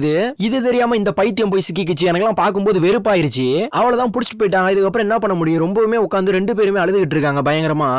A: இது தெரியாம இந்த பைத்தியம் போய் சிக்கிச்சு. எனக்கெல்லாம் பார்க்கும்போது வெறுப்பாயிருச்சு. அவளதான் புடிச்சிட்டு போயிட்டாங்க. இதுக்கப்புறம் என்ன பண்ண முடியும், ரொம்பவுமே உட்காந்து 2 பேருமே அழுதுகிட்டு இருக்காங்க பயங்கரமா.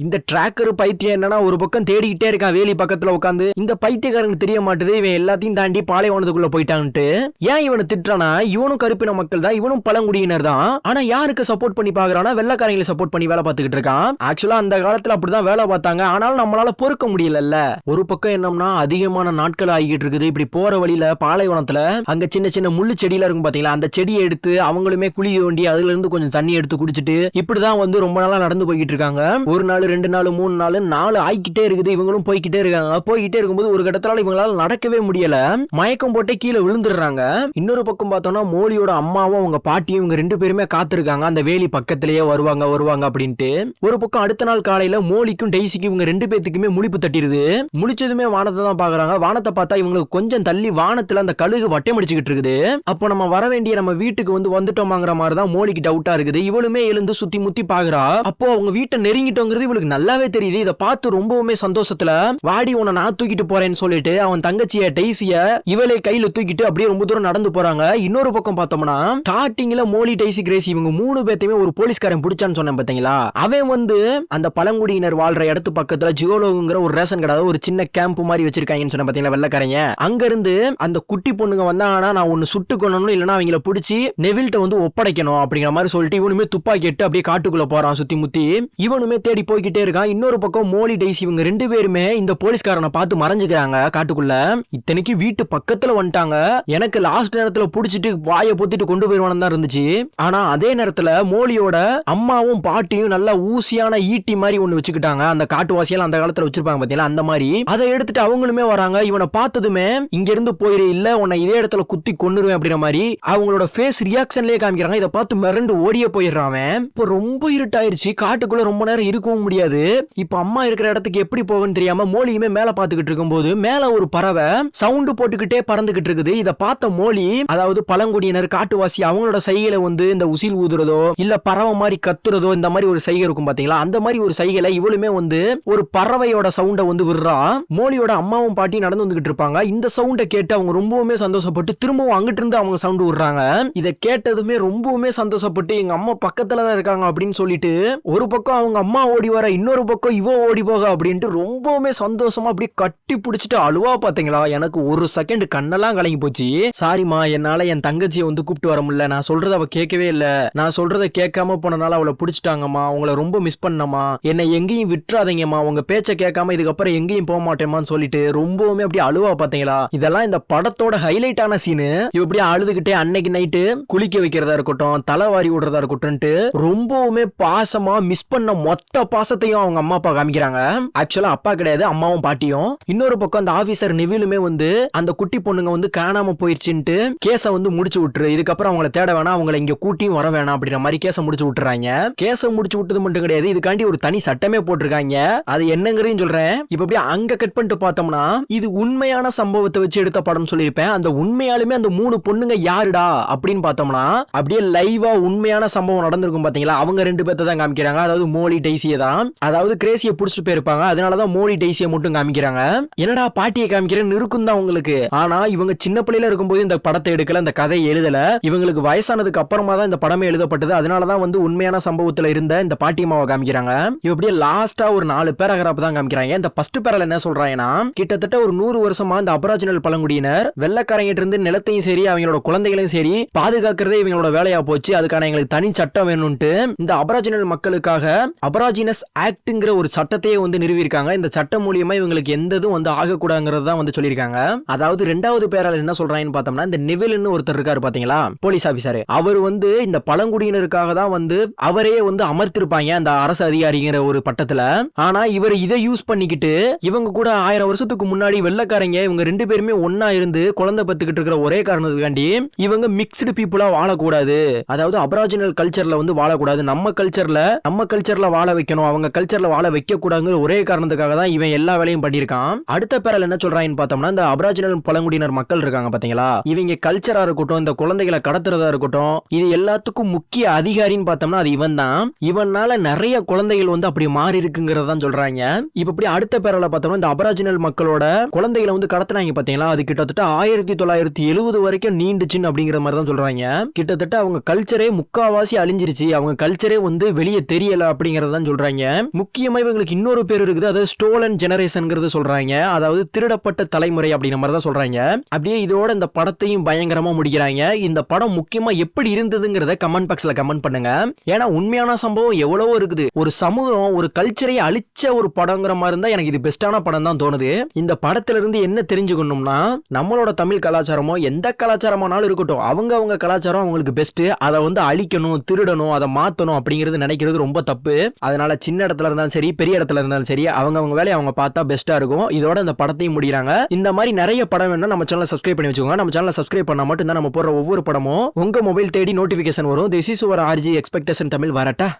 A: இந்த டிராக்கர் பைத்தியம் என்னன்னா ஒரு பக்கம் தேடிக்கிட்டே இருக்கான் வேலி பக்கத்துல உட்காந்து. இந்த பைத்தியக்காரனுக்கு தெரிய மாட்டுது இவன் எல்லாத்தையும் தாண்டி பாலைவனத்துக்குள்ள போயிட்டான்ட்டு. ஏன் இவனை திட்டுறானா, இவனும் கருப்பின மக்கள் தான், இவனும் பழங்குடியினர் தான். ஆனா யாருக்கு சப்போர்ட் பண்ணி பாக்குறானா, வெள்ளக்காரங்களை சப்போர்ட் பண்ணி வேலை பார்த்துக்கிட்டு இருக்கான். ஆக்சுவலா அந்த காலத்துல அப்படிதான் வேலை பார்த்தாங்க. ஆனாலும் நம்மளால பொறுக்க முடியல. ஒரு பக்கம் என்னம்னா அதிகமான நாட்கள் ஆகிட்டு இருக்குது. இப்படி போற வழியில பாலைவனத்துல அங்க சின்ன சின்ன முள்ளு செடியில இருக்கும் பாத்தீங்களா, அந்த செடியை எடுத்து அவங்களுமே குழி தோண்டி அதுல இருந்து கொஞ்சம் தண்ணி எடுத்து குடிச்சிட்டு இப்படிதான் வந்து ரொம்ப நாளா நடந்து போய்கிட்டு இருக்காங்க. 1 நாள் 2 நாள் 3 நாள் 4 ஆகிக்கிட்டே இருக்குது. இவங்களும் போய்கிட்டே இருக்காங்க. போய்கிட்டே இருக்கும்போது ஒரு கட்டத்தால இவங்களால நடக்கவே முடியல, மயக்கம் போட்டே கீழே விழுந்துடுறாங்க. இன்னொரு பக்கம் பார்த்தோம்னா மோலியோட அம்மாவும் அவங்க பாட்டியும் இவங்க 2 பேருமே காத்திருக்காங்க, அந்த வேலி பக்கத்திலேயே வருவாங்க அப்படின்ட்டு. ஒரு பக்கம் அடுத்த நாள் காலையில மோலிக்கும் டெய்சிக்கும் இவங்க 2 பேத்துக்குமே முழிப்பு தட்டிடுது. முழிச்சதுமே வானத்தை தான் பாக்குறாங்க. வானத்தை பார்த்தா இவங்களுக்கு கொஞ்சம் தள்ளி வானத்துல அந்த கழுகு வட்டம் அடிச்சுக்கிட்டு இருக்குது. அப்போ நம்ம வர வேண்டிய நம்ம வீட்டுக்கு வந்துட்டோமாங்கிற மாதிரி தான் மோலிக்கு டவுட்டா இருக்குது. இவளுமே எழுந்து சுத்தி முத்தி பாக்குறா. அப்போ அவங்க வீட்டை நெருங்கிட்டோங்கிறது இவளுக்கு நல்லாவே தெரியுது. இதை பார்த்து ரொம்பவுமே சந்தோஷத்துல வாடி உன்னை நான் தூக்கிட்டு போறேன்னு சொல்லிட்டு அவன் தங்கச்சிய டெய்சிய இவளே கையில தூக்கிட்டு அப்படியே ரொம்ப தூரம் நடந்து போறாங்க. இன்னொரு பக்கம் பார்த்தோம்னா ஸ்டார்டிங்ல மோலி டெய்சி கிரேசி இவங்க 3 பேத்தையுமே ஒரு போலீஸ்காரன் பிடிச்சான்னு சொன்னேன் பாத்தீங்களா, அவன் வந்து அந்த பழங்குடியினர் வாழ்ற இடத்து பக்கத்துல ஜியோலோங்கிற ஒரு ரேஷன் கடை ஒரு சின்ன கேம்ப் மாதிரி வச்சிருக்காங்கன்னு சொன்ன பாத்தீங்களா வெள்ளக்காரங்க. அங்க இருந்து அந்த குட்டி பொண்ணுங்க வந்தாங்கன்னா நான் ஒன்னு சுட்டு கொள்ளணும், இல்லைன்னா அவங்கள பிடிச்சி நெவில்ட்ட வந்து ஒப்படைக்கணும் அப்படிங்கிற மாதிரி சொல்லிட்டு இவனுமே துப்பாக்கி எட்டு அப்படியே காட்டுக்குள்ள போறான் சுத்தி முத்தி. இவனுமே தேடி போய்கிட்டே பண்ணிட்டே இருக்கான். இன்னொரு பக்கம் மோலி டெய்ஸி இவங்க 2 பேருமே இந்த போலீஸ்காரனை பார்த்து மறைஞ்சுக்கிறாங்க காட்டுக்குள்ள. இத்தனைக்கு வீட்டு பக்கத்துல வந்துட்டாங்க. எனக்கு லாஸ்ட் நேரத்துல புடிச்சிட்டு வாயை பொத்திட்டு கொண்டு போயிருவானு தான் இருந்துச்சு. ஆனா அதே நேரத்துல மோலியோட அம்மாவும் பாட்டியும் நல்லா ஊசியான ஈட்டி மாதிரி ஒண்ணு வச்சுக்கிட்டாங்க. அந்த காட்டுவாசியால அந்த காலத்துல வச்சிருப்பாங்க பாத்தீங்களா, அந்த மாதிரி. அதை எடுத்துட்டு அவங்களுமே வராங்க. இவனை பார்த்ததுமே இங்க இருந்து போயிரு, இல்ல உன்னை இதே இடத்துல குத்தி கொன்னுருவேன் அப்படிங்கிற மாதிரி அவங்களோட ஃபேஸ் ரியாக்ஷன்லயே காமிக்கிறாங்க. இதை பார்த்து மிரண்டு ஓடியே போயிடுறான். இப்போ ரொம்ப இருட்டாயிருச்சு, காட்டுக்குள்ள ரொம்ப நேரம் இருக்கவும் முடியாது. இப்ப அம்மா இருக்கிற இடத்துக்கு எப்படி போகணும்னு தெரியாம மோலியுமே மேல பாத்துக்கிட்டு இருக்கும்போது மேல ஒரு பறவை சவுண்ட் போட்டுக்கிட்டே பறந்துகிட்டு இருக்குது. இதை பார்த்த மோலி, அதாவது பழங்குடியினர் காட்டுவாசி, அவங்களோட சைகையில வந்து இந்த உசில் ஊதுறதோ இல்ல பறவை மாதிரி கத்துறதோ இந்த மாதிரி ஒரு சைகை இருக்கும் பாத்தீங்களா, அந்த மாதிரி ஒரு சைகையில இவளுமே வந்து ஒரு பறவையோட சவுண்ட வந்து விடுறா. மோலியோட அம்மாவும் பாட்டி நடந்து வந்துகிட்டு இருப்பாங்க. இந்த சவுண்ட கேட்டு அவங்க ரொம்பவுமே சந்தோஷப்பட்டு திரும்பவும் அங்கிட்டு இருந்து அவங்க சவுண்ட் விடுறாங்க. இதை கேட்டதுமே ரொம்பவுமே சந்தோஷப்பட்டு எங்க அம்மா பக்கத்துல தான் இருக்காங்க அப்படின்னு சொல்லிட்டு ஒரு பக்கம் அவங்க அம்மா ஓடி வர, இன்னொரு பக்கம் இவ ஓடி போக அப்படின்ட்டு ரொம்பவுமே சந்தோஷமா அப்படியே கட்டி பிடிச்சிட்டு அழுவா. பாத்தீங்களா, எனக்கு ஒரு செகண்ட் கண்ணெல்லாம் கலங்கி போச்சு. சாரிமா, என்னால என் தங்கச்சியை வந்து கூப்பிட்டு வர முடியல, நான் சொல்றத அவ கேட்கவே இல்ல, நான் சொல்றத கேட்காம போனனால அவளை பிடிச்சிட்டாங்கம்மா, உங்களை ரொம்ப மிஸ் பண்ணமா, என்னை எங்கேயும் விட்டுறாதீங்கம்மா, உங்க பேச்ச கேட்காம இதுக்கப்புறம் எங்கேயும் போக மாட்டேமான்னு சொல்லிட்டு ரொம்பவுமே அப்படியே அழுவா. பாத்தீங்களா, இதெல்லாம் இந்த படத்தோட ஹைலைட்டான சீனு. இவ அப்படியே அழுதுகிட்டே அன்னைக்கு நைட்டு குளிக்க வைக்கிறதா இருக்கட்டும், தலைவாரி விடுறதா இருக்கட்டும், ரொம்பவுமே பாசமா மிஸ் பண்ண மொத்த பாசத்தையும் அவங்க அம்மா அப்பா காமிக்கிறாங்க. ஆக்சுவலா அப்பா கிடையாது, அம்மாவும் பாட்டியும். இன்னொரு பக்கம் அந்த ஆபீசர் நெவிலுமே வந்து அந்த குட்டி பொண்ணுங்க வந்து காணாம போயிருச்சுன்ட்டு கேஸ வந்து முடிச்சு விட்டுரு, இதுக்கப்புறம் அவங்கள தேட வேணாம், அவங்களை இங்க கூட்டியும் வர வேணாம் அப்படின்ற மாதிரி கேஸ முடிச்சு விட்டுறாங்க. கேஸ முடிச்சு விட்டது மட்டும் கிடையாது, இதுக்காண்டி ஒரு தனி சட்டமே போட்டிருக்காங்க. அது என்னங்கிறதையும் சொல்றேன். இப்ப அப்படியே அங்க கட் பண்ணிட்டு பார்த்தோம்னா இது உண்மையான சம்பவத்தை வச்சு எடுத்த படம் சொல்லியிருப்பேன். அந்த உண்மையாலுமே அந்த 3 பொண்ணுங்க யாருடா அப்படின்னு பார்த்தோம்னா அப்படியே லைவா உண்மையான சம்பவம் நடந்திருக்கும் பாத்தீங்களா, அவங்க 2 பேர்த்த தான் காமிக்கிறாங்க. அதாவது மோலி டெய்ஸியை தான், அதாவது கிரேசியை புடிச்சிட்டு போயிருப்பாங்க, அதனாலதான் மோலி டெய்ஸியை மட்டும் காமிக்கிறாங்க. என்னடா பாட்டியை காமிக்கிறேன்னு இருக்கும் தான் உங்களுக்கு. ஆனா இவங்க சின்ன பிள்ளையில இருக்கும்போது இந்த படத்தை எடுக்கல, இந்த கதையை எழுதல, இவங்களுக்கு வயசானதுக்கு அப்புறமா தான் இந்த படமே எழுதப்பட்டது. அதனாலதான் வந்து உண்மையான சம்பவத்துல இருந்த இந்த பாட்டியம்மாவை காமிக்கிறாங்க. இவ அப்படியே லாஸ்டா ஒரு 4 பேராகிராஃப் தான் காமிக்கிறாங்க. இந்த ஃபர்ஸ்ட் பேரால என்ன சொல்றாங்கன்னா, கிட்டத்தட்ட ஒரு 100 வருஷமா இந்த அபராஜினல் பழங்குடியினர் வெள்ளக்காரங்கிட்ட இருந்து நிலத்தையும் சரி அவங்களோட குழந்தைகளையும் சரி பாதுகாக்கிறதே இவங்களோட வேலையா போச்சு. அதுக்கான எங்களுக்கு தனி சட்டம் வேணும்ட்டு இந்த அபராஜினல் மக்களுக்காக அபராஜினஸ் ஆக்ட்ங்கிற ஒரு சட்டத்தையே வந்து நிறுவியிருக்காங்க. இந்த சட்டம் மூலியமா இவங்களுக்கு எந்ததும் வந்து ஆகக்கூடாதுங்கிறது தான் வந்து சொல்லியிருக்காங்க. அதாவது 2வது பேரால என்ன சொல்றாங்கன்னு பார்த்தோம்னா, இந்த நெவில்னு ஒருத்தர் இருக்காரு பாத்தீங்களா, போலீஸ் ஆபீசர், அவர் வந்து இந்த பழங்குடியினருக்காக தான் வந்து அவரே வந்து அமர்த்திருப்பாங்க அந்த அரசு அதிகாரிங்கிற ஒரு பட்டத்துல. ஆனா இவர் இதை யூஸ் பண்ணிக்கிட்டு இவங்க கூட 1000 வருஷத்துக்கு முன்னாடி வெள்ளக்காரங்க இவங்க 2 பேருமே ஒன்னா இருந்து குழந்தை பத்துக்கிட்டு இருக்கிற ஒரே காரணத்துக்காண்டி இவங்க மிக்ஸ்டு பீப்புளா வாழக்கூடாது, அதாவது அபராஜினல் கல்ச்சர்ல வந்து வாழக்கூடாது, நம்ம கல்ச்சர்ல வாழ வைக்கணும், அவங்க கல்ச்சர்ல வாழ வைக்க கூடாதுங்கிற ஒரே காரணத்துக்காக தான் இவன் எல்லா வேலையும் பண்ணியிருக்கான். அடுத்த பேரல் என்ன சொல்றாங்கன்னு பார்த்தோம்னா, இந்த அபராஜினல் பழங்குடியினர் மக்கள் இருக்காங்க பாத்தீங்களா, இவங்க கல்ச்சரா இருக்கட்டும், இந்த குழந்தைகளை கடத்துறதா இருக்கட்டும், இது எல்லாத்துக்கும் முக்கிய அதிகாரின்னு பார்த்தோம்னா அது இவன் தான். இவனால நிறைய குழந்தைகள் வந்து அப்படி மாறி இருக்குங்கிறதான் சொல்றாங்க. இப்ப இப்படி அடுத்த பேரல பார்த்தோம்னா, இந்த அபராஜினல் மக்களோட குழந்தைகளை வந்து கடத்தினாங்க பாத்தீங்களா, அது கிட்டத்தட்ட 1970 வரைக்கும் நீண்டுச்சுன்னு அப்படிங்கிற மாதிரி தான் சொல்றாங்க. கிட்டத்தட்ட அவங்க கல்ச்சரே முக்காவாசி அழிஞ்சிருச்சு, அவங்க கல்ச்சரே வந்து வெளியே தெரியல அப்படிங்கறதான் சொல்றாங்க. முக்கியமா இவங்களுக்கு இன்னொரு பேர் இருக்குது, அதாவது ஸ்டோலன் ஜெனரேஷன்ங்கிறது சொல்றாங்க, அதாவது திருடப்பட்ட தலைமுறை அப்படிங்கிற மாதிரி தான் சொல்றாங்க. அப்படியே இதோட இந்த படத்தையும் பயங்கரமா முடிக்கிறாங்க. இந்த படம் முக்கியமா எப்படி இருந்ததுங்கிறத கமெண்ட் பாக்ஸ்ல கமெண்ட் பண்ணுங்க. ஏன்னா உண்மையான சம்பவம் எவ்வளவோ இருக்குது. ஒரு சமூகம் ஒரு கல்ச்சரை அழிச்ச ஒரு படங்கிற மாதிரி இருந்தா எனக்கு இது பெஸ்டான படம் தான் தோணுது. இந்த படத்துல இருந்து என்ன தெரிஞ்சுக்கணும்னா, நம்மளோட தமிழ் கலாச்சாரமோ எந்த கலாச்சாரமானாலும் இருக்கட்டும், அவங்க கலாச்சாரம் அவங்களுக்கு பெஸ்ட், அதை வந்து அழிக்கணும், திருடணும், அதை மாத்தணும் அப்படிங்கிறது நினைக்கிறது ரொம்ப தப்பு. அதனால சின்ன இடத்துல இருந்தாலும் சரி பெரிய இடத்துல இருந்தாலும் சரி அவங்க வேலையை அவங்க பார்த்தா பெஸ்டா இருக்கும். இதோட இந்த படத்தையும் முடிகிறாங்க. இந்த மாதிரி நிறைய படம் வேணும்னா நம்ம சேனலை சப்ஸ்கிரைப் பண்ணி வச்சுக்கோங்க. நம்ம சேனலை சப்ஸ்கிரைப் பண்ணா மட்டும் தான் நம்ம போடுற ஒவ்வொரு படமும் உங்க மொபைல் தேடி நோட்டிபிகேஷன் வரும். This is your RG expectation Tamil. வரட்டா.